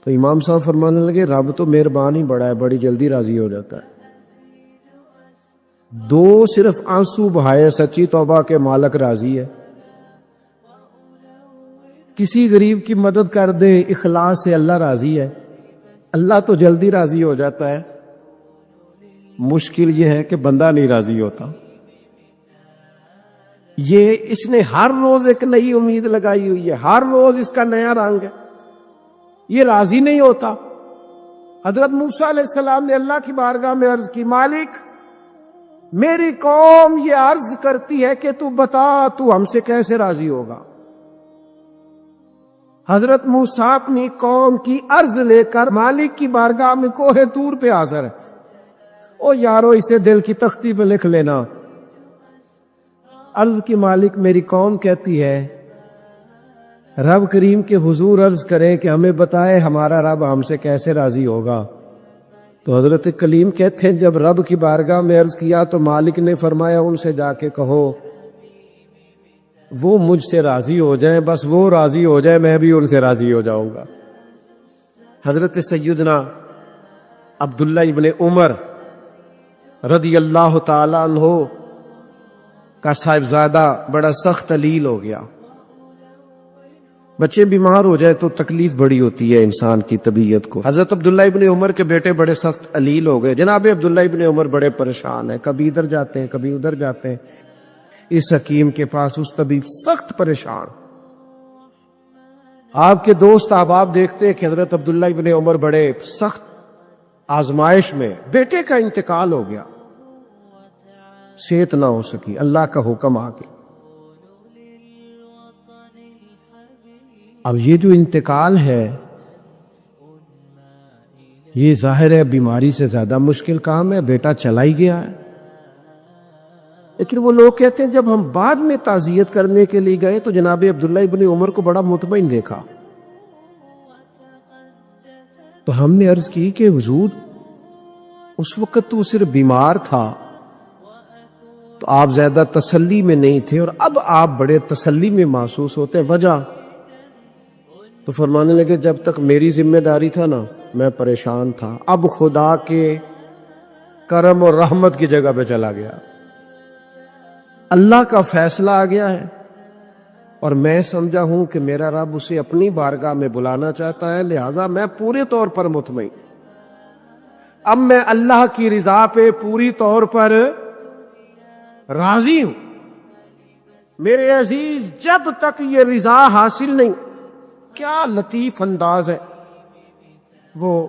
تو امام صاحب فرمانے لگے رب تو مہربان ہی بڑا ہے, بڑی جلدی راضی ہو جاتا ہے. دو صرف آنسو بہائے سچی توبہ کے مالک راضی ہے. کسی غریب کی مدد کر دے اخلاص سے اللہ راضی ہے. اللہ تو جلدی راضی ہو جاتا ہے. مشکل یہ ہے کہ بندہ نہیں راضی ہوتا. یہ اس نے ہر روز ایک نئی امید لگائی ہوئی ہے, ہر روز اس کا نیا رنگ ہے. یہ راضی نہیں ہوتا. حضرت موسیٰ علیہ السلام نے اللہ کی بارگاہ میں عرض کی مالک میری قوم یہ عرض کرتی ہے کہ تو بتا تو ہم سے کیسے راضی ہوگا. حضرت موسیٰ اپنی قوم کی عرض لے کر مالک کی بارگاہ میں کوہ طور پہ حاضر ہے. او یارو اسے دل کی تختی پہ لکھ لینا. عرض کی مالک میری قوم کہتی ہے رب کریم کے حضور عرض کرے کہ ہمیں بتائے ہمارا رب ہم سے کیسے راضی ہوگا. تو حضرت کلیم کہتے ہیں جب رب کی بارگاہ میں عرض کیا تو مالک نے فرمایا ان سے جا کے کہو وہ مجھ سے راضی ہو جائیں, بس وہ راضی ہو جائے میں بھی ان سے راضی ہو جاؤں گا. حضرت سیدنا عبداللہ ابن عمر رضی اللہ تعالی عنہ کا صاحبزادہ بڑا سخت علیل ہو گیا. بچے بیمار ہو جائے تو تکلیف بڑی ہوتی ہے انسان کی طبیعت کو. حضرت عبداللہ ابن عمر کے بیٹے بڑے سخت علیل ہو گئے. جناب عبداللہ ابن عمر بڑے پریشان ہیں, کبھی ادھر جاتے ہیں کبھی ادھر جاتے ہیں. اس حکیم کے پاس اس طبیب سخت پریشان. آپ کے دوست احباب دیکھتے ہیں کہ حضرت عبداللہ ابن عمر بڑے سخت آزمائش میں، بیٹے کا انتقال ہو گیا، صحت نہ ہو سکی، اللہ کا حکم آ گیا۔ اب یہ جو انتقال ہے، یہ ظاہر ہے بیماری سے زیادہ مشکل کام ہے، بیٹا چلا ہی گیا ہے۔ لیکن وہ لوگ کہتے ہیں جب ہم بعد میں تعزیت کرنے کے لیے گئے تو جناب عبداللہ ابن عمر کو بڑا مطمئن دیکھا، تو ہم نے عرض کی کہ حضور اس وقت تو صرف بیمار تھا تو آپ زیادہ تسلی میں نہیں تھے، اور اب آپ بڑے تسلی میں محسوس ہوتے ہیں، وجہ؟ تو فرمانے لگے جب تک میری ذمہ داری تھا نا میں پریشان تھا، اب خدا کے کرم اور رحمت کی جگہ پہ چلا گیا، اللہ کا فیصلہ آ گیا ہے، اور میں سمجھا ہوں کہ میرا رب اسے اپنی بارگاہ میں بلانا چاہتا ہے، لہٰذا میں پورے طور پر مطمئن، اب میں اللہ کی رضا پہ پوری طور پر راضی ہوں۔ میرے عزیز، جب تک یہ رضا حاصل نہیں، کیا لطیف انداز ہے۔ وہ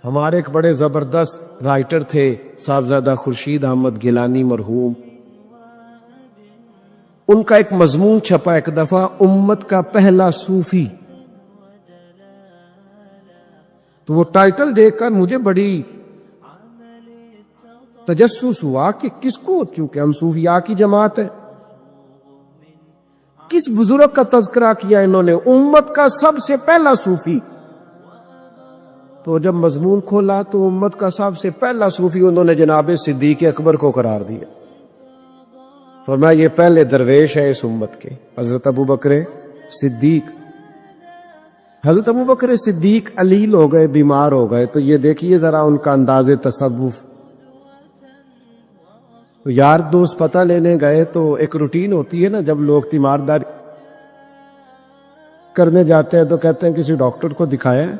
ہمارے ایک بڑے زبردست رائٹر تھے صاحبزادہ خورشید احمد گیلانی مرحوم، ان کا ایک مضمون چھپا ایک دفعہ، امت کا پہلا صوفی، تو وہ ٹائٹل دیکھ کر مجھے بڑی تجسس ہوا کہ کس کو، چونکہ ہم صوفیاء کی جماعت ہے، کس بزرگ کا تذکرہ کیا انہوں نے، امت کا سب سے پہلا صوفی۔ تو جب مضمون کھولا تو امت کا سب سے پہلا صوفی انہوں نے جناب صدیق اکبر کو قرار دیا، فرمایا یہ پہلے درویش ہے اس امت کے، حضرت ابو بکر صدیق۔ حضرت ابو بکر صدیق علیل ہو گئے، بیمار ہو گئے، تو یہ دیکھیے ذرا ان کا انداز تصوف۔ یار دوست پتہ لینے گئے تو ایک روٹین ہوتی ہے نا، جب لوگ تیمارداری کرنے جاتے ہیں تو کہتے ہیں کسی ڈاکٹر کو دکھایا ہے،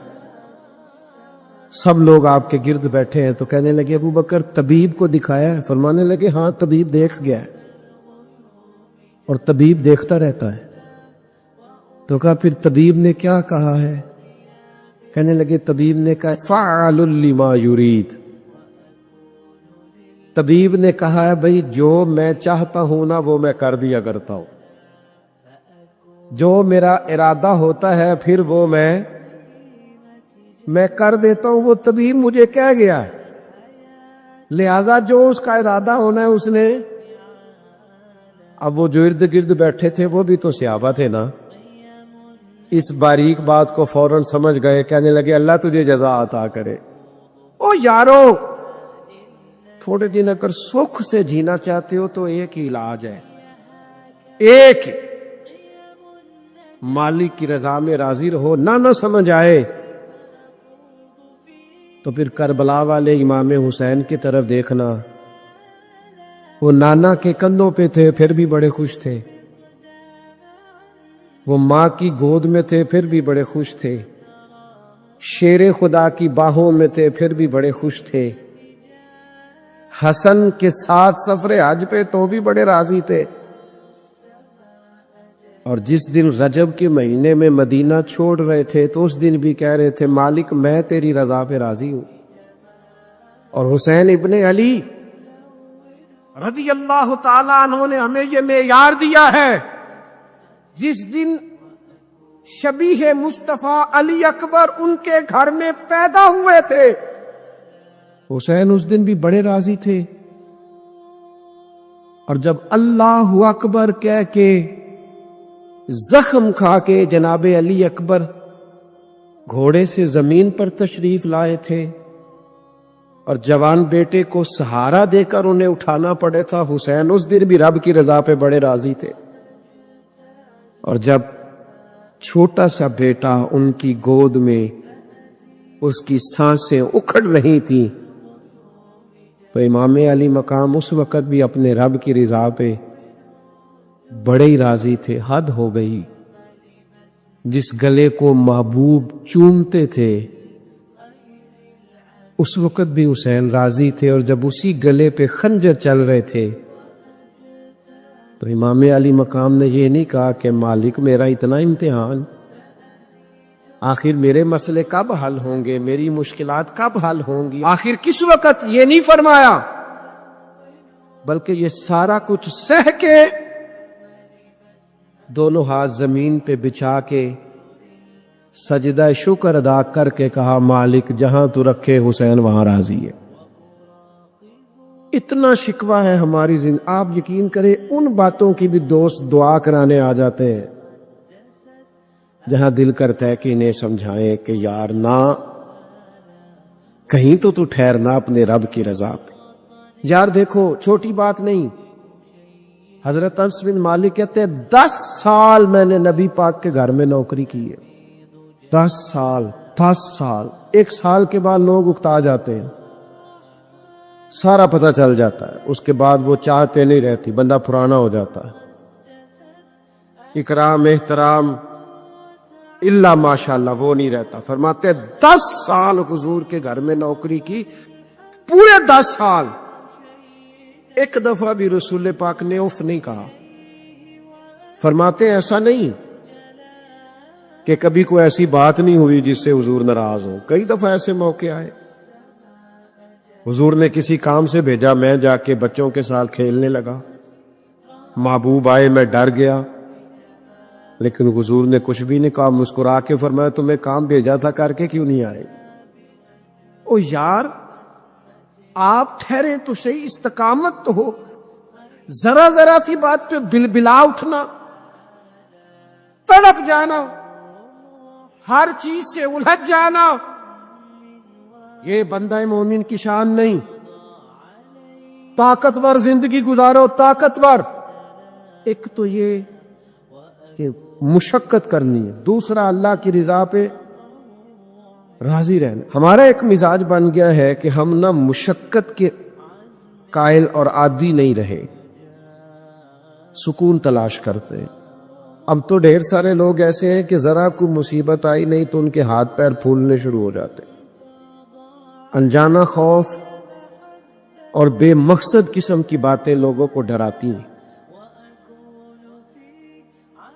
سب لوگ آپ کے گرد بیٹھے ہیں، تو کہنے لگے ابو بکر طبیب کو دکھایا ہے؟ فرمانے لگے ہاں طبیب دیکھ گیا ہے، اور طبیب دیکھتا رہتا ہے۔ تو کہا پھر طبیب نے کیا کہا ہے؟ کہنے لگے طبیب نے کہا فعال لما یرید، طبیب نے کہا ہے بھئی جو میں چاہتا ہوں نا وہ میں کر دیا کرتا ہوں، جو میرا ارادہ ہوتا ہے پھر وہ میں کر دیتا ہوں، وہ طبیب مجھے کہہ گیا ہے، لہذا جو اس کا ارادہ ہونا ہے اس نے۔ اب وہ جو ارد گرد بیٹھے تھے وہ بھی تو صحابہ تھے نا، اس باریک بات کو فوراً سمجھ گئے، کہنے لگے اللہ تجھے جزا عطا کرے۔ او یارو، تھوڑے دن اگر سکھ سے جینا چاہتے ہو تو ایک ہی علاج ہے، ایک، مالک کی رضا میں راضی رہو، نہ سمجھ آئے تو پھر کربلا والے امام حسین کی طرف دیکھنا، وہ نانا کے کندھوں پہ تھے پھر بھی بڑے خوش تھے، وہ ماں کی گود میں تھے پھر بھی بڑے خوش تھے، شیر خدا کی باہوں میں تھے پھر بھی بڑے خوش تھے، حسن کے ساتھ سفر حج پہ تو بھی بڑے راضی تھے، اور جس دن رجب کے مہینے میں مدینہ چھوڑ رہے تھے تو اس دن بھی کہہ رہے تھے مالک میں تیری رضا پہ راضی ہوں۔ اور حسین ابن علی رضی اللہ تعالیٰ عنہ نے ہمیں یہ معیار دیا ہے، جس دن شبیہ مصطفیٰ علی اکبر ان کے گھر میں پیدا ہوئے تھے، حسین اس دن بھی بڑے راضی تھے، اور جب اللہ اکبر کہہ کے زخم کھا کے جناب علی اکبر گھوڑے سے زمین پر تشریف لائے تھے اور جوان بیٹے کو سہارا دے کر انہیں اٹھانا پڑے تھا، حسین اس دن بھی رب کی رضا پہ بڑے راضی تھے۔ اور جب چھوٹا سا بیٹا ان کی گود میں اس کی سانسیں اکھڑ رہی تھیں تو امام علی مقام اس وقت بھی اپنے رب کی رضا پہ بڑے ہی راضی تھے، حد ہو گئی۔ جس گلے کو محبوب چومتے تھے اس وقت بھی حسین راضی تھے، اور جب اسی گلے پہ خنجر چل رہے تھے تو امام علی مقام نے یہ نہیں کہا کہ مالک میرا اتنا امتحان، آخر میرے مسئلے کب حل ہوں گے، میری مشکلات کب حل ہوں گی، آخر کس وقت، یہ نہیں فرمایا، بلکہ یہ سارا کچھ سہ کے دونوں ہاتھ زمین پہ بچھا کے سجدہ شکر ادا کر کے کہا مالک جہاں تو رکھے حسین وہاں راضی ہے۔ اتنا شکوہ ہے ہماری زندگی، آپ یقین کریں ان باتوں کی بھی دوست دعا کرانے آ جاتے ہیں جہاں دل کرتا ہے کہ انہیں سمجھائیں کہ یار نہ، کہیں تو ٹھہرنا اپنے رب کی رضا پہ۔ یار دیکھو چھوٹی بات نہیں، حضرت انس بن مالک کہتے ہیں 10 سال میں نے نبی پاک کے گھر میں نوکری کی ہے، 10 سال، 10 سال، 1 سال کے بعد لوگ اکتا جاتے ہیں، سارا پتہ چل جاتا ہے، اس کے بعد وہ چاہتے نہیں رہتی، بندہ پرانا ہو جاتا ہے، اکرام احترام اللہ ماشاءاللہ وہ نہیں رہتا۔ فرماتے ہیں 10 سال حضور کے گھر میں نوکری کی، پورے 10 سال ایک دفعہ بھی رسول پاک نے اف نہیں کہا۔ فرماتے ہیں ایسا نہیں کہ کبھی کوئی ایسی بات نہیں ہوئی جس سے حضور ناراض ہو، کئی دفعہ ایسے موقع آئے، حضور نے کسی کام سے بھیجا، میں جا کے بچوں کے ساتھ کھیلنے لگا، محبوب آئے، میں ڈر گیا، لیکن حضور نے کچھ بھی نہیں کہا، مسکرا کے فرمایا تمہیں کام بھیجا تھا کر کے کیوں نہیں آئے؟ او یار آپ ٹھہرے تو صحیح، استقامت تو ہو، ذرا ذرا سی بات پہ بلبلا اٹھنا، تڑپ جانا، ہر چیز سے الجھ جانا، یہ بندہ مومن کی شان نہیں۔ طاقتور زندگی گزارو، طاقتور، ایک تو یہ کہ مشقت کرنی ہے، دوسرا اللہ کی رضا پہ راضی رہنا۔ ہمارا ایک مزاج بن گیا ہے کہ ہم نہ مشقت کے قائل اور عادی نہیں رہے، سکون تلاش کرتے ہیں۔ اب تو ڈھیر سارے لوگ ایسے ہیں کہ ذرا کوئی مصیبت آئی نہیں تو ان کے ہاتھ پیر پھولنے شروع ہو جاتے، انجانا خوف اور بے مقصد قسم کی باتیں لوگوں کو ڈراتی ہیں۔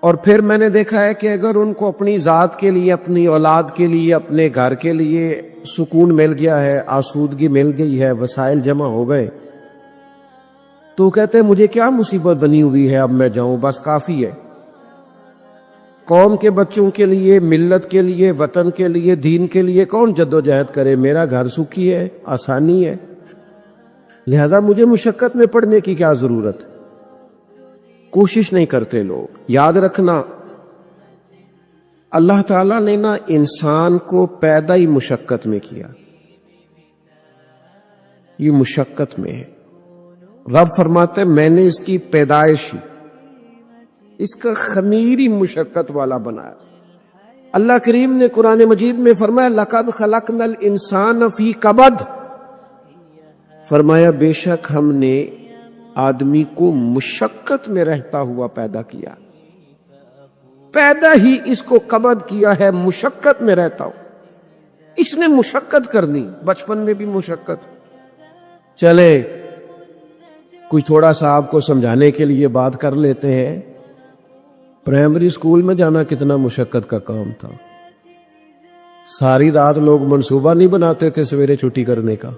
اور پھر میں نے دیکھا ہے کہ اگر ان کو اپنی ذات کے لیے، اپنی اولاد کے لیے، اپنے گھر کے لیے سکون مل گیا ہے، آسودگی مل گئی ہے، وسائل جمع ہو گئے، تو کہتے ہیں مجھے کیا مصیبت بنی ہوئی ہے، اب میں جاؤں، بس کافی ہے۔ قوم کے بچوں کے لیے، ملت کے لیے، وطن کے لیے، دین کے لیے کون جد و جہد کرے؟ میرا گھر سکھی ہے، آسانی ہے، لہذا مجھے مشقت میں پڑنے کی کیا ضرورت؟ کوشش نہیں کرتے لوگ۔ یاد رکھنا اللہ تعالیٰ نے نا انسان کو پیدا ہی مشقت میں کیا، یہ مشقت میں ہے۔ رب فرماتے میں نے اس کی پیدائش ہی، اس کا خمیر ہی مشقت والا بنایا۔ اللہ کریم نے قرآن مجید میں فرمایا لَقَدْ خَلَقْنَا الْإِنسَانَ فِي كَبَدٍ، فرمایا بے شک ہم نے آدمی کو مشقت میں رہتا ہوا پیدا کیا، پیدا ہی اس کو کبد کیا ہے، مشقت میں رہتا ہو، اس نے مشقت کرنی، بچپن میں بھی مشقت۔ چلے کوئی تھوڑا سا آپ کو سمجھانے کے لیے بات کر لیتے ہیں، پرائمری اسکول میں جانا کتنا مشقت کا کام تھا، ساری رات لوگ منصوبہ نہیں بناتے تھے سویرے چھٹی کرنے کا،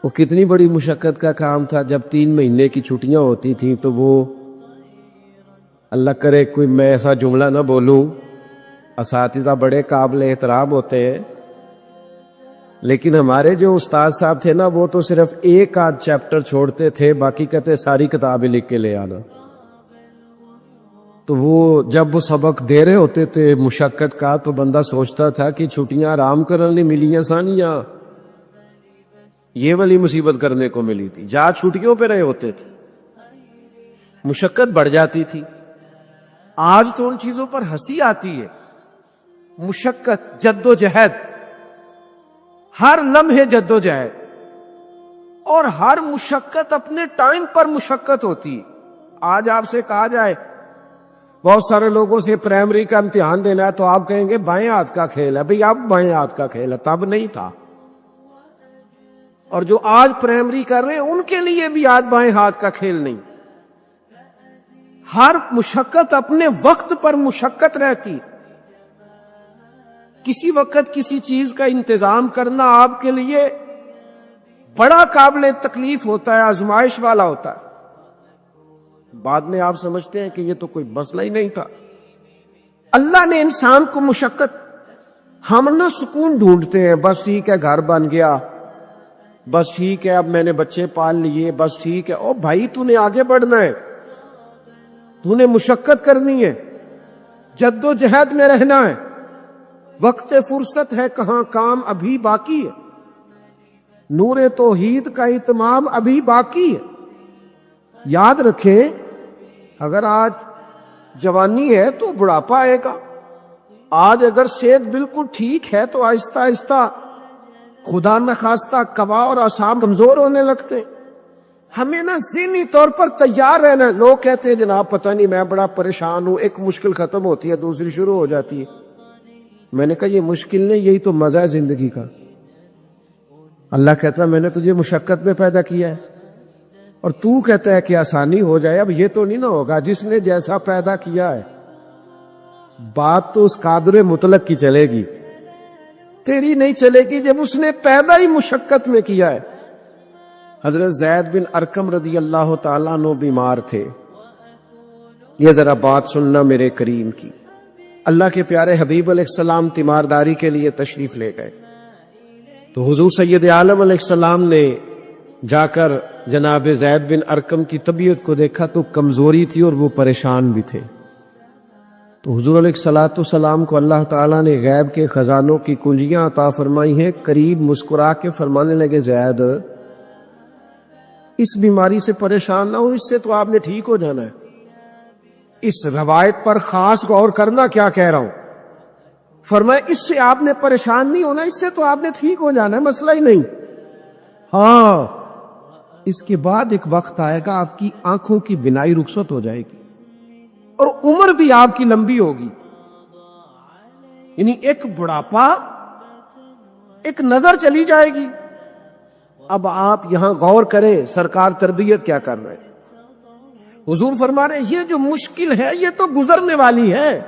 وہ کتنی بڑی مشقت کا کام تھا۔ جب 3 مہینے کی چھٹیاں ہوتی تھیں تو وہ، اللہ کرے کوئی میں ایسا جملہ نہ بولوں، اساتذہ بڑے قابل احترام ہوتے ہیں، لیکن ہمارے جو استاد صاحب تھے نا وہ تو صرف 1 آدھ چیپٹر چھوڑتے تھے، باقی کہتے ساری کتابیں لکھ کے لے آنا۔ تو وہ جب وہ سبق دے رہے ہوتے تھے مشقت کا تو بندہ سوچتا تھا کہ چھٹیاں آرام کرنے ملیاں سانیاں، یہ والی مصیبت کرنے کو ملی تھی، جہاں چھٹیوں پہ رہے ہوتے تھے، مشقت بڑھ جاتی تھی۔ آج تو ان چیزوں پر ہنسی آتی ہے، مشقت، جد و جہد، ہر لمحے جد و جہد، اور ہر مشقت اپنے ٹائم پر مشقت ہوتی۔ آج آپ سے کہا جائے بہت سارے لوگوں سے پرائمری کا امتحان دینا ہے تو آپ کہیں گے بائیں ہاتھ کا کھیل ہے، بھئی اب بائیں ہاتھ کا کھیل ہے، تب نہیں تھا۔ اور جو آج پرائمری کر رہے ہیں ان کے لیے بھی آج بائیں ہاتھ کا کھیل نہیں۔ ہر مشقت اپنے وقت پر مشقت رہتی، کسی وقت کسی چیز کا انتظام کرنا آپ کے لیے بڑا قابل تکلیف ہوتا ہے، آزمائش والا ہوتا ہے، بعد میں آپ سمجھتے ہیں کہ یہ تو کوئی مسئلہ ہی نہیں تھا۔ اللہ نے انسان کو مشقت، ہم نہ سکون ڈھونڈتے ہیں، بس ٹھیک ہے گھر بن گیا، بس ٹھیک ہے اب میں نے بچے پال لیے، بس ٹھیک ہے۔ او بھائی تو نے آگے بڑھنا ہے، تو نے مشقت کرنی ہے، جد و جہد میں رہنا ہے، وقت فرصت ہے کہاں، کام ابھی باقی ہے، نور توحید کا اتمام ابھی باقی ہے۔ یاد رکھیں اگر آج جوانی ہے تو بڑھاپا آئے گا، آج اگر صحت بالکل ٹھیک ہے تو آہستہ آہستہ خدا نخواستہ قوا اور اعصاب کمزور ہونے لگتے ہیں۔ ہمیں نا ذہنی طور پر تیار رہنا ہے۔ لوگ کہتے ہیں جناب پتہ نہیں میں بڑا پریشان ہوں، ایک مشکل ختم ہوتی ہے دوسری شروع ہو جاتی ہے۔ میں نے کہا یہ مشکل نہیں، یہی تو مزہ ہے زندگی کا۔ اللہ کہتا ہے میں نے تجھے مشقت میں پیدا کیا ہے، اور تو کہتا ہے کہ آسانی ہو جائے۔ اب یہ تو نہیں نہ ہوگا، جس نے جیسا پیدا کیا ہے بات تو اس قادر مطلق کی چلے گی، تیری نہیں چلے گی جب اس نے پیدا ہی مشقت میں کیا ہے۔ حضرت زید بن ارقم رضی اللہ تعالیٰ عنہ بیمار تھے، یہ ذرا بات سننا میرے کریم کی۔ اللہ کے پیارے حبیب علیہ السلام تیمارداری کے لیے تشریف لے گئے، تو حضور سید عالم علیہ السلام نے جا کر جناب زید بن ارقم کی طبیعت کو دیکھا تو کمزوری تھی اور وہ پریشان بھی تھے۔ تو حضور علیہ السلام کو اللہ تعالیٰ نے غیب کے خزانوں کی کنجیاں عطا فرمائی ہیں۔ قریب مسکرا کے فرمانے لگے زید اس بیماری سے پریشان نہ ہو، اس سے تو آپ نے ٹھیک ہو جانا ہے۔ اس روایت پر خاص غور کرنا کیا کہہ رہا ہوں۔ فرمایا اس سے آپ نے پریشان نہیں ہونا، اس سے تو آپ نے ٹھیک ہو جانا ہے، مسئلہ ہی نہیں۔ ہاں اس کے بعد ایک وقت آئے گا آپ کی آنکھوں کی بینائی رخصت ہو جائے گی اور عمر بھی آپ کی لمبی ہوگی، یعنی ایک بڑھاپا، ایک نظر چلی جائے گی۔ اب آپ یہاں غور کریں سرکار تربیت کیا کر رہے ہیں۔ حضور فرما رہے ہیں یہ جو مشکل ہے یہ تو گزرنے والی ہے،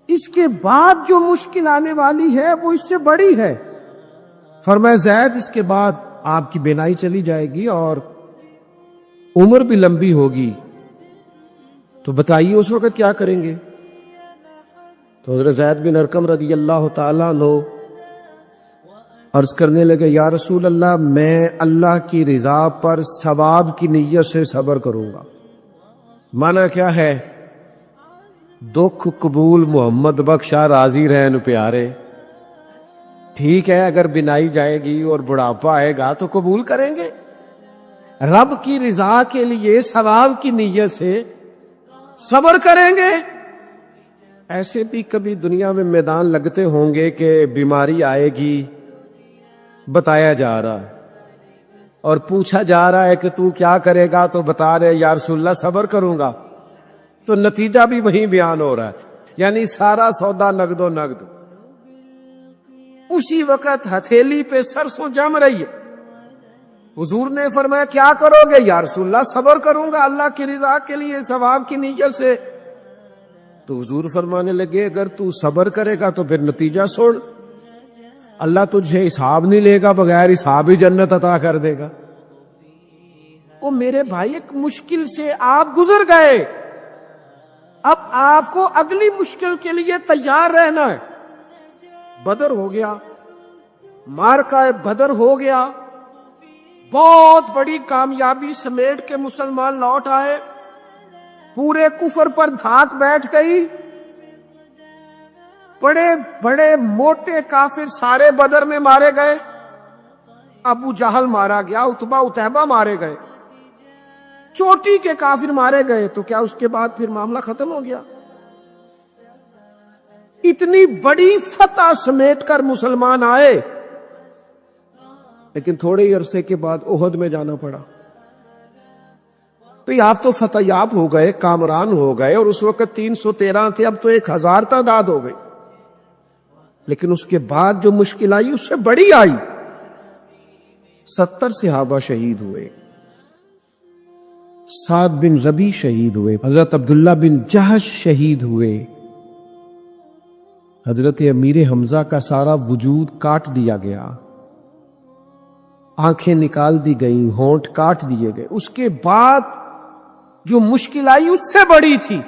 اس کے بعد جو مشکل آنے والی ہے وہ اس سے بڑی ہے۔ فرمایا زید اس کے بعد آپ کی بینائی چلی جائے گی اور عمر بھی لمبی ہوگی، تو بتائیے اس وقت کیا کریں گے؟ تو حضرت زید بن ارقم رضی اللہ تعالیٰ عنہ عرض کرنے لگے یا رسول اللہ میں اللہ کی رضا پر ثواب کی نیت سے صبر کروں گا۔ معنی کیا ہے؟ دکھ قبول محمد بخشا راضی رہن پیارے۔ ٹھیک ہے اگر بینائی جائے گی اور بڑھاپا آئے گا تو قبول کریں گے، رب کی رضا کے لیے ثواب کی نیت سے صبر کریں گے۔ ایسے بھی کبھی دنیا میں میدان لگتے ہوں گے کہ بیماری آئے گی، بتایا جا رہا ہے اور پوچھا جا رہا ہے کہ تو کیا کرے گا، تو بتا رہے یا رسول اللہ صبر کروں گا، تو نتیجہ بھی وہیں بیان ہو رہا ہے، یعنی سارا سودا نقد و نقد۔ اسی وقت ہتھیلی پہ سرسوں جم رہی ہے، حضور نے فرمایا کیا کرو گے؟ یا رسول اللہ صبر کروں گا اللہ کی رضا کے لیے ثواب کی نیت سے۔ تو حضور فرمانے لگے اگر تو صبر کرے گا تو پھر نتیجہ سن، اللہ تجھے حساب نہیں لے گا، بغیر حساب ہی جنت عطا کر دے گا۔ او میرے بھائی ایک مشکل سے آپ گزر گئے، اب آپ کو اگلی مشکل کے لیے تیار رہنا ہے۔ بدر ہو گیا، معرکہ بدر ہو گیا، بہت بڑی کامیابی سمیٹ کے مسلمان لوٹ آئے، پورے کفر پر دھاک بیٹھ گئی، بڑے بڑے موٹے کافر سارے بدر میں مارے گئے، ابو جہل مارا گیا، عتبہ اتیبہ مارے گئے، چوٹی کے کافر مارے گئے، تو کیا اس کے بعد پھر معاملہ ختم ہو گیا؟ اتنی بڑی فتح سمیٹ کر مسلمان آئے، لیکن تھوڑے ہی عرصے کے بعد احد میں جانا پڑا۔ تو آپ تو فتح یاب ہو گئے، کامران ہو گئے، اور اس وقت 313 تھے، اب تو 1000 تعداد ہو گئی، لیکن اس کے بعد جو مشکل آئی اس سے بڑی آئی۔ 70 صحابہ شہید ہوئے، سعد بن ربیع شہید ہوئے، حضرت عبداللہ بن جہش شہید ہوئے، حضرت امیر حمزہ کا سارا وجود کاٹ دیا گیا، آنکھیں نکال دی گئیں، ہونٹ کاٹ دیے گئے۔ اس کے بعد جو مشکل آئی اس سے بڑی تھی،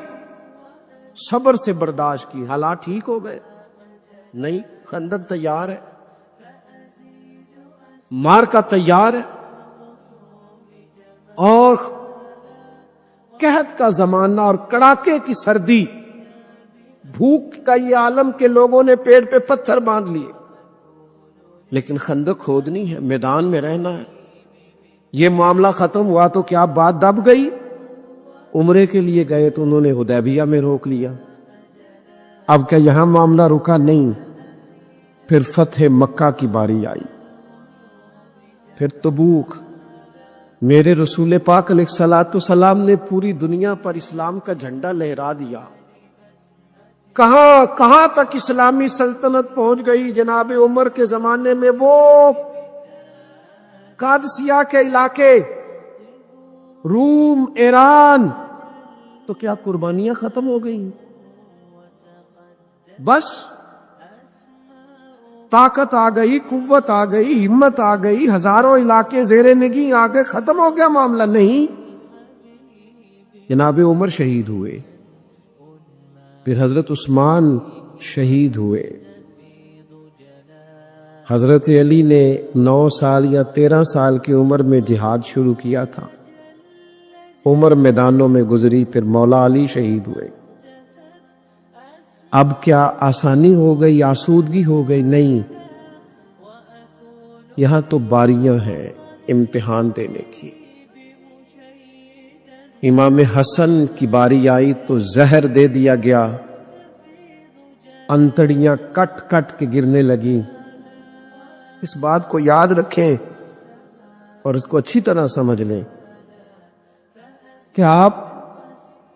صبر سے برداشت کی، حالات ٹھیک ہو گئے، نہیں، خندق تیار ہے، مار کا تیار ہے، اور قحط کا زمانہ اور کڑاکے کی سردی، بھوک کا یہ عالم کے لوگوں نے پیڑ پہ پتھر باندھ لیے، لیکن خندق کھودنی ہے، میدان میں رہنا ہے۔ یہ معاملہ ختم ہوا تو کیا بات دب گئی؟ عمرے کے لیے گئے تو انہوں نے حدیبیہ میں روک لیا۔ اب کیا یہاں معاملہ رکا؟ نہیں، پھر فتح مکہ کی باری آئی، پھر تبوک۔ میرے رسول پاک علیہ الصلوۃ والسلام نے پوری دنیا پر اسلام کا جھنڈا لہرا دیا۔ کہاں تک اسلامی سلطنت پہنچ گئی؟ جناب عمر کے زمانے میں وہ قادسیہ کے علاقے، روم، ایران، تو کیا قربانیاں ختم ہو گئی؟ بس طاقت آ گئی، قوت آ گئی، ہمت آ گئی، ہزاروں علاقے زیر نگیں آ گئے، ختم ہو گیا معاملہ؟ نہیں، جناب عمر شہید ہوئے، پھر حضرت عثمان شہید ہوئے، حضرت علی نے 9 سال یا 13 سال کی عمر میں جہاد شروع کیا تھا، عمر میدانوں میں گزری، پھر مولا علی شہید ہوئے۔ اب کیا آسانی ہو گئی، آسودگی ہو گئی؟ نہیں، یہاں تو باریاں ہیں امتحان دینے کی۔ امام حسن کی باری آئی تو زہر دے دیا گیا، انتڑیاں کٹ کٹ کے گرنے لگیں۔ اس بات کو یاد رکھیں اور اس کو اچھی طرح سمجھ لیں کہ آپ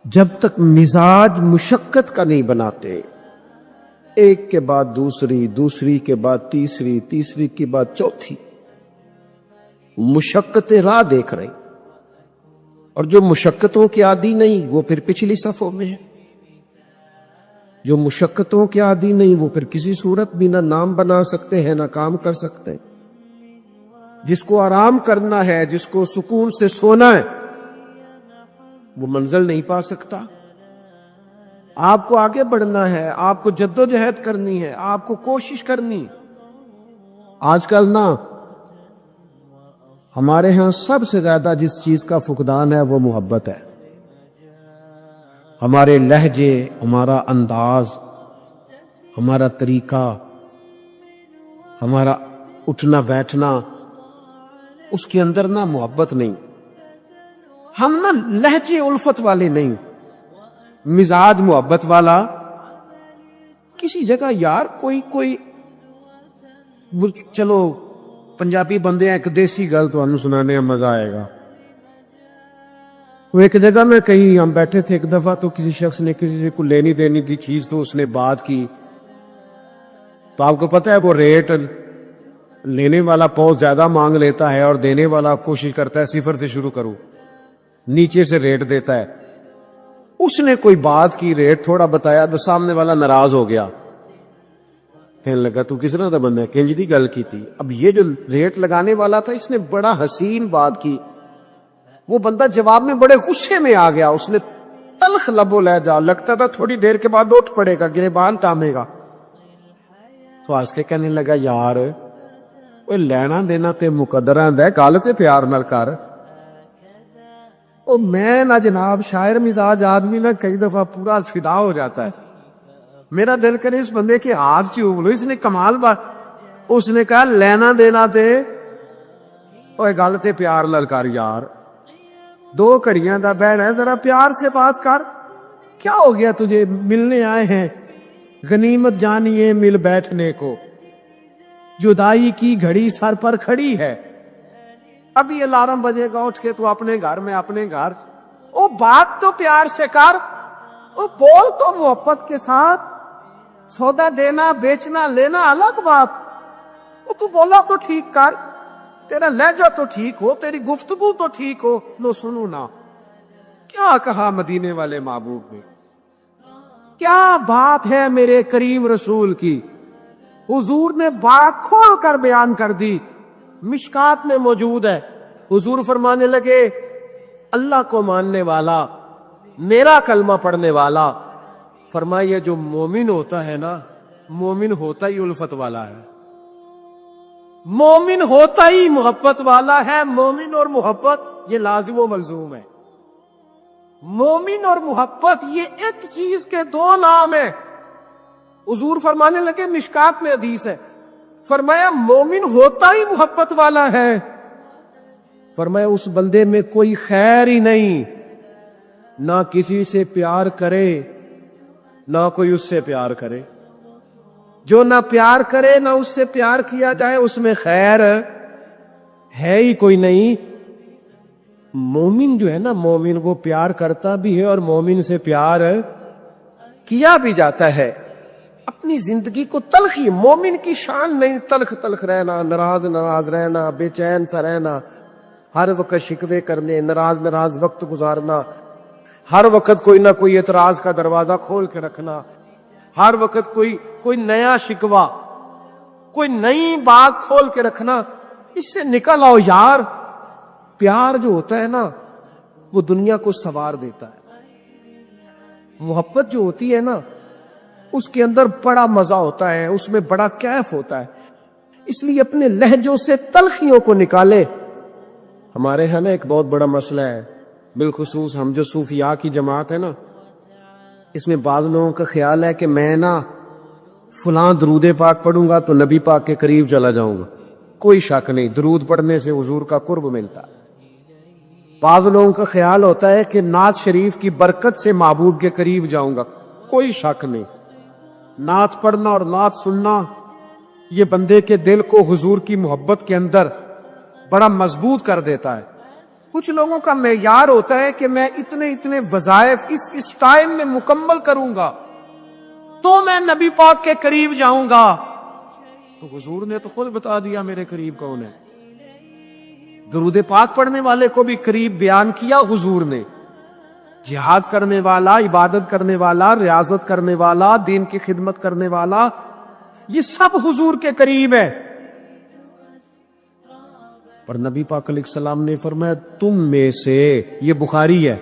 جب تک مزاج مشقت کا نہیں بناتے، ایک کے بعد دوسری، دوسری کے بعد تیسری، تیسری کے بعد چوتھی، مشقتیں راہ دیکھ رہے، اور جو مشقتوں کے عادی نہیں وہ پھر پچھلی صفوں میں ہے، جو مشقتوں کے عادی نہیں وہ پھر کسی صورت بھی نہ نام بنا سکتے ہیں نہ کام کر سکتے ہیں۔ جس کو آرام کرنا ہے، جس کو سکون سے سونا ہے، وہ منزل نہیں پا سکتا۔ آپ کو آگے بڑھنا ہے، آپ کو جدوجہد کرنی ہے، آپ کو کوشش کرنی۔ آج کل نا ہمارے ہاں سب سے زیادہ جس چیز کا فقدان ہے وہ محبت ہے۔ ہمارے لہجے، ہمارا انداز، ہمارا طریقہ، ہمارا اٹھنا بیٹھنا، اس کے اندر نا محبت نہیں۔ ہم نا لہجے الفت والے نہیں، مزاج محبت والا۔ کسی جگہ یار کوئی چلو پنجابی بندے ہیں، ایک دیسی گل تو ہم سنانے میں مزہ آئے گا۔ وہ ایک جگہ میں کہیں ہم بیٹھے تھے ایک دفعہ، تو کسی شخص نے کسی سے کوئی لینی دینی تھی چیز، تو اس نے بات کی، تو آپ کو پتہ ہے وہ ریٹ لینے والا پوز زیادہ مانگ لیتا ہے اور دینے والا کوشش کرتا ہے 0 سے شروع کرو، نیچے سے ریٹ دیتا ہے۔ اس نے کوئی بات کی، ریٹ تھوڑا بتایا تو سامنے والا ناراض ہو گیا، کہنے لگا تو کس طرح کا بندہ ہے، کنج دی گل کی تھی۔ اب یہ جو ریٹ لگانے والا تھا اس نے بڑا حسین بات کی، وہ بندہ جواب میں بڑے غصے میں آ گیا، اس نے تلخ لب و لہجہ، لگتا تھا تھوڑی دیر کے بعد اٹھ پڑے گا، گریبان تامے گا۔ تو آج کے کہنے لگا یار وہ لینا دینا تے مقدراں دا، گل تے پیار نال کر۔ او میں نہ جناب شاعر مزاج آدمی نہ کئی دفعہ پورا فدا ہو جاتا ہے، میرا دل کرے اس بندے کے ہاتھ چوم لو، اس نے کمال بات، اس نے کہا لینا دینا تے اوے گل تے پیار نال کر یار، 2 گھڑیاں دا بہنا ہے، ذرا پیار سے بات کر، کیا ہو گیا تجھے، ملنے آئے ہیں، غنیمت جانیے مل بیٹھنے کو، جدائی کی گھڑی سر پر کھڑی ہے، ابھی الارم بجے گا اٹھ کے تو اپنے گھر میں اپنے گھر، او بات تو پیار سے کر، او بول تو محبت کے ساتھ، سودا دینا بیچنا لینا الگ بات، او تو بولا تو ٹھیک کر، تیرا لہجہ تو ٹھیک ہو، تیری گفتگو تو ٹھیک ہو، لو سنو نا کیا کہا مدینے والے محبوب نے، کیا بات ہے میرے کریم رسول کی. حضور نے بات کھول کر بیان کر دی, مشکات میں موجود ہے. حضور فرمانے لگے اللہ کو ماننے والا, میرا کلمہ پڑھنے والا, فرمایا جو مومن ہوتا ہے نا, مومن ہوتا ہی الفت والا ہے, مومن ہوتا ہی محبت والا ہے. مومن اور محبت یہ لازم و ملزوم ہے. مومن اور محبت یہ ایک چیز کے دو نام ہیں. حضور فرمانے لگے, مشکات میں حدیث ہے, فرمایا مومن ہوتا ہی محبت والا ہے. فرمایا اس بندے میں کوئی خیر ہی نہیں, نہ کسی سے پیار کرے نہ کوئی اس سے پیار کرے. جو نہ پیار کرے نہ اس سے پیار کیا جائے, اس میں خیر ہے ہی کوئی نہیں. مومن جو ہے نا, مومن وہ پیار کرتا بھی ہے اور مومن سے پیار کیا بھی جاتا ہے. اپنی زندگی کو تلخی, مومن کی شان نہیں تلخ تلخ رہنا, ناراض ناراض رہنا, بے چین سا رہنا, ہر وقت شکوے کرنے, ناراض وقت گزارنا, ہر وقت کوئی نہ کوئی اعتراض کا دروازہ کھول کے رکھنا, ہر وقت کوئی نیا شکوہ, کوئی نئی بات کھول کے رکھنا. اس سے نکل آؤ یار. پیار جو ہوتا ہے نا وہ دنیا کو سنوار دیتا ہے. محبت جو ہوتی ہے نا اس کے اندر بڑا مزہ ہوتا ہے, اس میں بڑا کیف ہوتا ہے. اس لیے اپنے لہجوں سے تلخیوں کو نکالے. ہمارے ہاں نا ایک بہت بڑا مسئلہ ہے, بالخصوص ہم جو صوفیاء کی جماعت ہے نا, اس میں بعض لوگوں کا خیال ہے کہ میں نا فلاں درود پاک پڑھوں گا تو نبی پاک کے قریب چلا جاؤں گا. کوئی شک نہیں, درود پڑھنے سے حضور کا قرب ملتا ہے. بعض لوگوں کا خیال ہوتا ہے کہ نعت شریف کی برکت سے محبوب کے قریب جاؤں گا. کوئی شک نہیں, نعت پڑھنا اور نعت سننا یہ بندے کے دل کو حضور کی محبت کے اندر بڑا مضبوط کر دیتا ہے. کچھ لوگوں کا معیار ہوتا ہے کہ میں اتنے وظائف اس ٹائم میں مکمل کروں گا تو میں نبی پاک کے قریب جاؤں گا. تو حضور نے تو خود بتا دیا میرے قریب کون ہے. درود پاک پڑھنے والے کو بھی قریب بیان کیا حضور نے. جہاد کرنے والا, عبادت کرنے والا, ریاضت کرنے والا, دین کی خدمت کرنے والا, یہ سب حضور کے قریب ہے. پر نبی پاک علیہ السلام نے فرمایا تم میں سے, یہ بخاری ہے,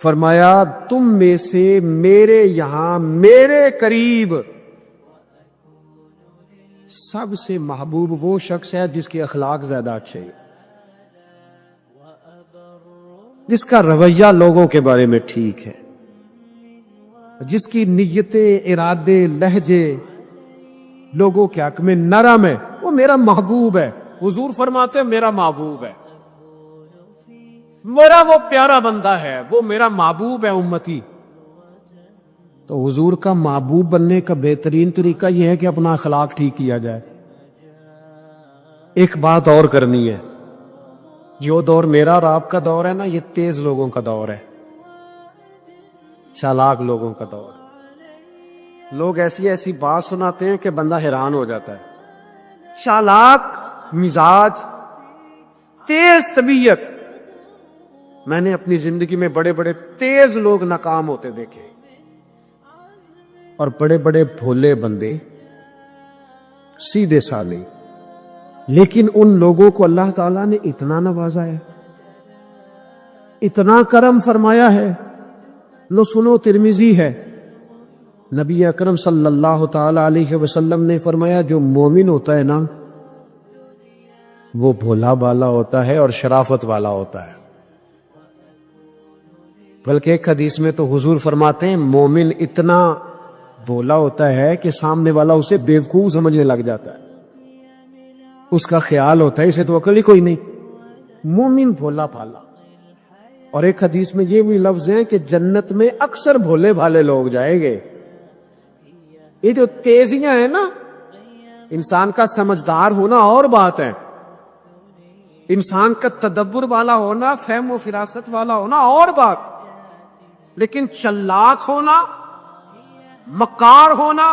فرمایا تم میں سے میرے یہاں میرے قریب سب سے محبوب وہ شخص ہے جس کے اخلاق زیادہ اچھے ہیں, جس کا رویہ لوگوں کے بارے میں ٹھیک ہے, جس کی نیتیں, ارادے, لہجے لوگوں کے حق میں نرم ہے, وہ میرا محبوب ہے. حضور فرماتے ہیں میرا محبوب ہے, میرا وہ پیارا بندہ ہے, وہ میرا محبوب ہے امتی. تو حضور کا محبوب بننے کا بہترین طریقہ یہ ہے کہ اپنا اخلاق ٹھیک کیا جائے. ایک بات اور کرنی ہے, جو دور میرا اور آپ کا دور ہے نا, یہ تیز لوگوں کا دور ہے, چالاک لوگوں کا دور. لوگ ایسی بات سناتے ہیں کہ بندہ حیران ہو جاتا ہے. چالاک مزاج, تیز طبیعت. میں نے اپنی زندگی میں بڑے تیز لوگ ناکام ہوتے دیکھے, اور بڑے بھولے بندے سیدھے سادے. لیکن ان لوگوں کو اللہ تعالیٰ نے اتنا نوازا ہے, اتنا کرم فرمایا ہے. لو سنو, ترمذی ہے, نبی اکرم صلی اللہ تعالی علیہ وسلم نے فرمایا جو مومن ہوتا ہے نا وہ بھولا بالا ہوتا ہے اور شرافت والا ہوتا ہے. بلکہ ایک حدیث میں تو حضور فرماتے ہیں مومن اتنا بھولا ہوتا ہے کہ سامنے والا اسے بیوقوف سمجھنے لگ جاتا ہے. اس کا خیال ہوتا ہے اسے تو عقل ہی کوئی نہیں. مومن بھولا بھالا. اور ایک حدیث میں یہ بھی لفظ ہیں کہ جنت میں اکثر بھولے بھالے لوگ جائیں گے. یہ جو تیزیاں ہیں نا, انسان کا سمجھدار ہونا اور بات ہے, انسان کا تدبر والا ہونا, فہم و فراست والا ہونا اور بات, لیکن چلاک ہونا, مکار ہونا,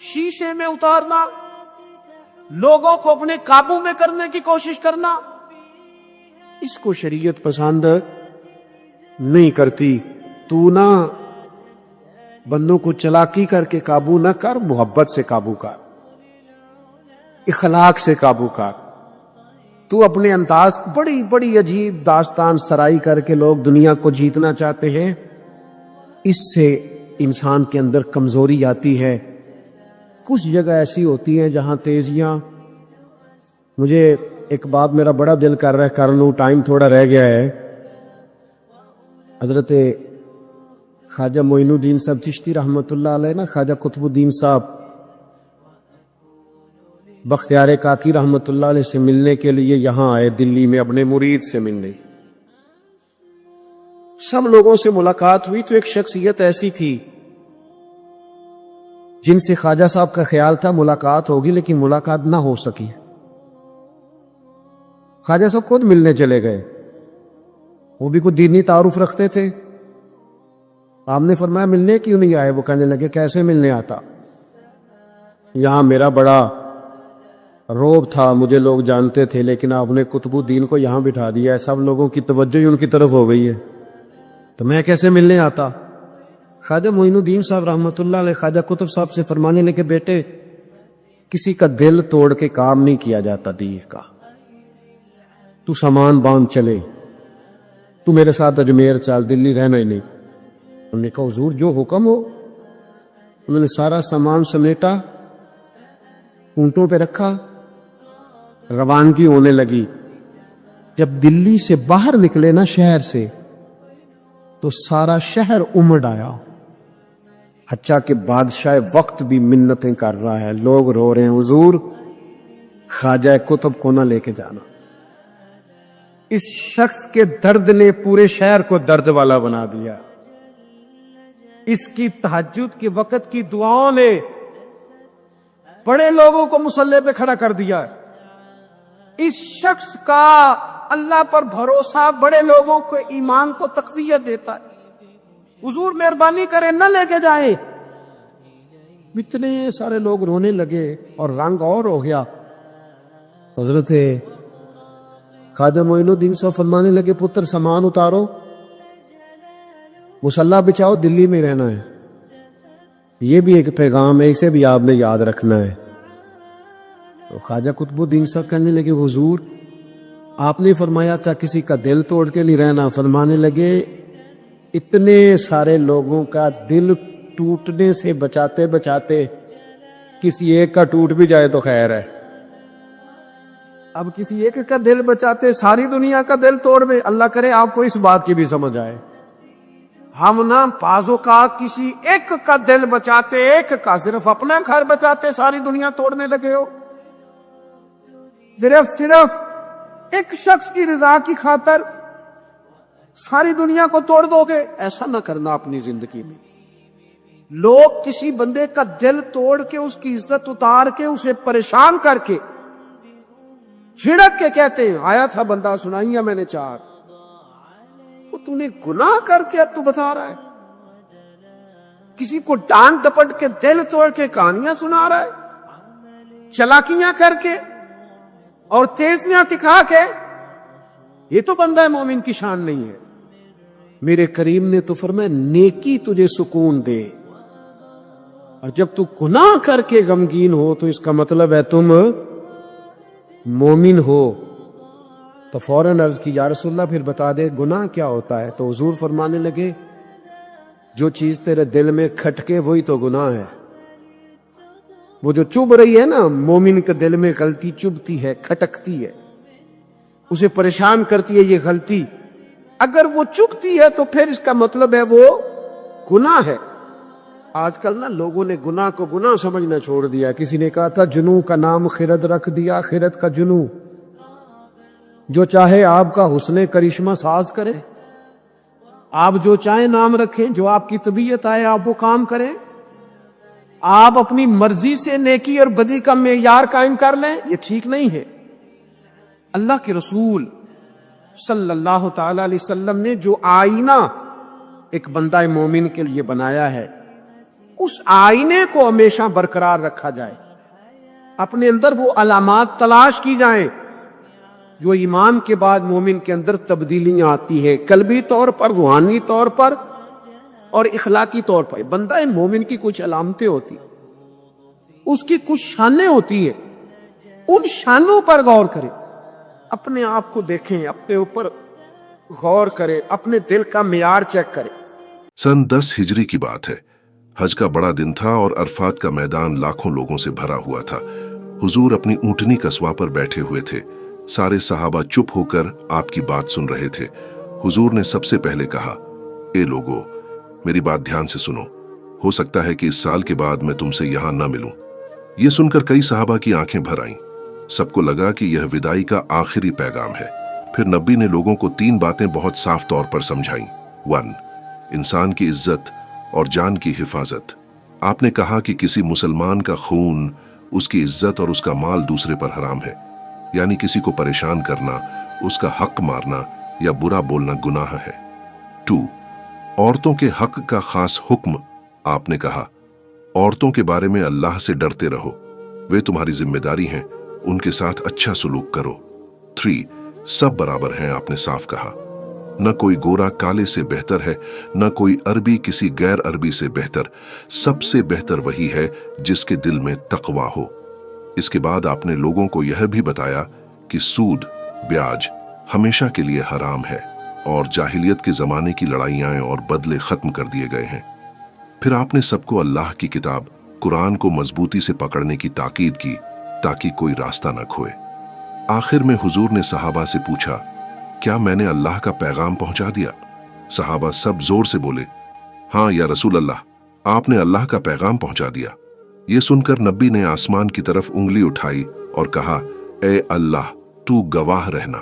شیشے میں اتارنا, لوگوں کو اپنے قابو میں کرنے کی کوشش کرنا, اس کو شریعت پسند نہیں کرتی. تو نا بندوں کو چلاکی کر کے قابو نہ کر، محبت سے قابو کر، اخلاق سے قابو کر۔ تو اپنے انداز بڑی بڑی عجیب داستان سرائی کر کے لوگ دنیا کو جیتنا چاہتے ہیں، اس سے انسان کے اندر کمزوری آتی ہے۔ کچھ جگہ ایسی ہوتی ہیں جہاں تیزیاں، مجھے ایک بات میرا بڑا دل کر رہا ہے، کر لوں، ٹائم تھوڑا رہ گیا ہے۔ حضرت خواجہ معین الدین صاحب چشتی رحمۃ اللہ علیہ نا، خواجہ قطب الدین صاحب بختیار کاکی رحمۃ اللہ علیہ سے ملنے کے لیے یہاں آئے دلی میں، اپنے مرید سے ملنے۔ سب لوگوں سے ملاقات ہوئی تو ایک شخصیت ایسی تھی جن سے خواجہ صاحب کا خیال تھا ملاقات ہوگی، لیکن ملاقات نہ ہو سکی۔ خواجہ صاحب خود ملنے چلے گئے، وہ بھی کوئی دینی تعارف رکھتے تھے۔ آپ نے فرمایا ملنے کیوں نہیں آئے؟ وہ کہنے لگے کیسے ملنے آتا، یہاں میرا بڑا روب تھا، مجھے لوگ جانتے تھے، لیکن آپ نے قطب الدین کو یہاں بٹھا دیا ہے، سب لوگوں کی توجہ ہی ان کی طرف ہو گئی ہے، تو میں کیسے ملنے آتا؟ خواجہ معین الدین صاحب رحمۃ اللہ علیہ خواجہ قطب صاحب سے فرمانے لگے بیٹے کسی کا دل توڑ کے کام نہیں کیا جاتا دین کا، تو سامان باندھ چلے، تو میرے ساتھ اجمیر چل، دلی رہنا ہی نہیں۔ انہوں نے کہا حضور جو حکم ہو۔ انہوں نے سارا سامان سمیٹا، اونٹوں پہ رکھا، روانگی ہونے لگی۔ جب دلی سے باہر نکلے نا شہر سے، تو سارا شہر امڑ آیا، حتیٰ کہ بادشاہ وقت بھی منتیں کر رہا ہے، لوگ رو رہے ہیں حضور خواجہ قطب کو نہ لے کے جانا۔ اس شخص کے درد نے پورے شہر کو درد والا بنا دیا، اس کی تہجد کے وقت کی دعاؤں نے بڑے لوگوں کو مصلی پہ کھڑا کر دیا۔ اس شخص کا اللہ پر بھروسہ بڑے لوگوں کو ایمان کو تقویت دیتا ہے۔ حضور مہربانی کریں نہ لے کے جائیں۔ اتنے سارے لوگ رونے لگے اور رنگ اور ہو گیا۔ حضرت خواجہ معین الدین صاحب فرمانے لگے پتر سامان اتارو، مصلی بچھاؤ، دلی میں رہنا ہے۔ یہ بھی ایک پیغام ہے، اسے بھی آپ نے یاد رکھنا ہے۔ تو خواجہ قطب الدین صاحب کہنے لگے حضور آپ نے فرمایا تھا کسی کا دل توڑ کے نہیں رہنا۔ فرمانے لگے اتنے سارے لوگوں کا دل ٹوٹنے سے بچاتے بچاتے کسی ایک کا ٹوٹ بھی جائے تو خیر ہے، اب کسی ایک کا دل بچاتے ساری دنیا کا دل توڑ دے، اللہ کرے آپ کو اس بات کی بھی سمجھ آئے۔ ہم نہ بازو کا کسی ایک کا دل بچاتے، ایک کا صرف اپنا گھر بچاتے ساری دنیا توڑنے لگے ہو، صرف ایک شخص کی رضا کی خاطر ساری دنیا کو توڑ دو گے، ایسا نہ کرنا اپنی زندگی میں۔ لوگ کسی بندے کا دل توڑ کے اس کی عزت اتار کے اسے پریشان کر کے جھڑک کے کہتے ہیں آیا تھا بندہ سنائیے میں نے چار، وہ تو نے گناہ کر کے اب تو بتا رہا ہے، کسی کو ڈانٹ ڈپٹ کے دل توڑ کے کہانیاں سنا رہا ہے، چلاکیاں کر کے اور تیزیاں دکھا کے، یہ تو بندہ مومن کی شان نہیں ہے۔ میرے کریم نے تو فرمایا نیکی تجھے سکون دے، اور جب تو گناہ کر کے غمگین ہو تو اس کا مطلب ہے تم مومن ہو۔ تو فوراً عرض کی یا رسول اللہ پھر بتا دے گناہ کیا ہوتا ہے؟ تو حضور فرمانے لگے جو چیز تیرے دل میں کھٹکے وہی تو گناہ ہے۔ وہ جو چبھ رہی ہے نا، مومن کے دل میں غلطی چبھتی ہے، کھٹکتی ہے، اسے پریشان کرتی ہے یہ غلطی، اگر وہ چبھتی ہے تو پھر اس کا مطلب ہے وہ گناہ ہے۔ آج کل نا لوگوں نے گناہ کو گناہ سمجھنا چھوڑ دیا۔ کسی نے کہا تھا جنوں کا نام خرد رکھ دیا، خرد کا جنوں، جو چاہے آپ کا حسن کرشمہ ساز کرے، آپ جو چاہیں نام رکھیں، جو آپ کی طبیعت آئے آپ وہ کام کریں، آپ اپنی مرضی سے نیکی اور بدی کا معیار قائم کر لیں، یہ ٹھیک نہیں ہے۔ اللہ کے رسول صلی اللہ تعالی علیہ وسلم نے جو آئینہ ایک بندہ مومن کے لیے بنایا ہے، اس آئینے کو ہمیشہ برقرار رکھا جائے، اپنے اندر وہ علامات تلاش کی جائیں جو ایمان کے بعد مومن کے اندر تبدیلیاں آتی ہے، قلبی طور پر، روحانی طور پر اور اخلاقی طور پر بندہ مومن کی کچھ علامتیں ہوتی، اس کی کچھ شانیں ہوتی ہے، ان شانوں پر غور کرے، اپنے آپ کو دیکھیں، اپنے اوپر غور کرے، اپنے دل کا معیار چیک کرے۔ سن 10 ہجری کی بات ہے۔ حج کا بڑا دن تھا اور عرفات کا میدان لاکھوں لوگوں سے بھرا ہوا تھا۔ حضور اپنی اونٹنی قصوہ پر بیٹھے ہوئے تھے۔ سارے صحابہ چپ ہو کر آپ کی بات سن رہے تھے۔ حضور نے سب سے پہلے کہا، اے لوگو، میری بات دھیان سے سنو، ہو سکتا ہے کہ اس سال کے بعد میں تم سے یہاں نہ ملوں۔ یہ سن کر کئی صحابہ کی آنکھیں بھر آئیں۔ سب کو لگا کہ یہ وداعی کا آخری پیغام ہے۔ پھر نبی نے لوگوں کو 3 باتیں بہت صاف طور پر سمجھائیں۔ 1. انسان کی عزت اور جان کی حفاظت۔ آپ نے کہا کہ کسی مسلمان کا خون، اس کی عزت اور اس کا مال دوسرے پر حرام ہے، یعنی کسی کو پریشان کرنا، اس کا حق مارنا یا برا بولنا گناہ ہے۔ 2. عورتوں کے حق کا خاص حکم۔ آپ نے کہا، عورتوں کے بارے میں اللہ سے ڈرتے رہو، وہ تمہاری ذمہ داری ہیں، ان کے ساتھ اچھا سلوک کرو۔ 3. سب برابر ہیں، آپ نے صاف کہا، نہ کوئی گورا کالے سے بہتر ہے، نہ کوئی عربی کسی غیر عربی سے بہتر، سب سے بہتر وہی ہے جس کے دل میں تقویٰ ہو۔ اس کے بعد آپ نے لوگوں کو یہ بھی بتایا کہ سود، بیاج ہمیشہ کے لیے حرام ہے اور جاہلیت کے زمانے کی لڑائیاں اور بدلے ختم کر دیے گئے ہیں۔ پھر آپ نے سب کو اللہ کی کتاب قرآن کو مضبوطی سے پکڑنے کی تاکید کی تاکہ کوئی راستہ نہ کھوئے۔ آخر میں حضور نے صحابہ سے پوچھا، کیا میں نے اللہ کا پیغام پہنچا دیا؟ صحابہ سب زور سے بولے، ہاں یا رسول اللہ، آپ نے اللہ کا پیغام پہنچا دیا۔ یہ سن کر نبی نے آسمان کی طرف انگلی اٹھائی اور کہا، اے اللہ، تو گواہ رہنا۔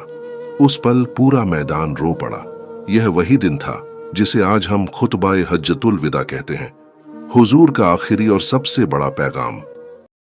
اس پل پورا میدان رو پڑا۔ یہ وہی دن تھا جسے آج ہم خطبہ حجۃ الوداع کہتے ہیں، حضور کا آخری اور سب سے بڑا پیغام۔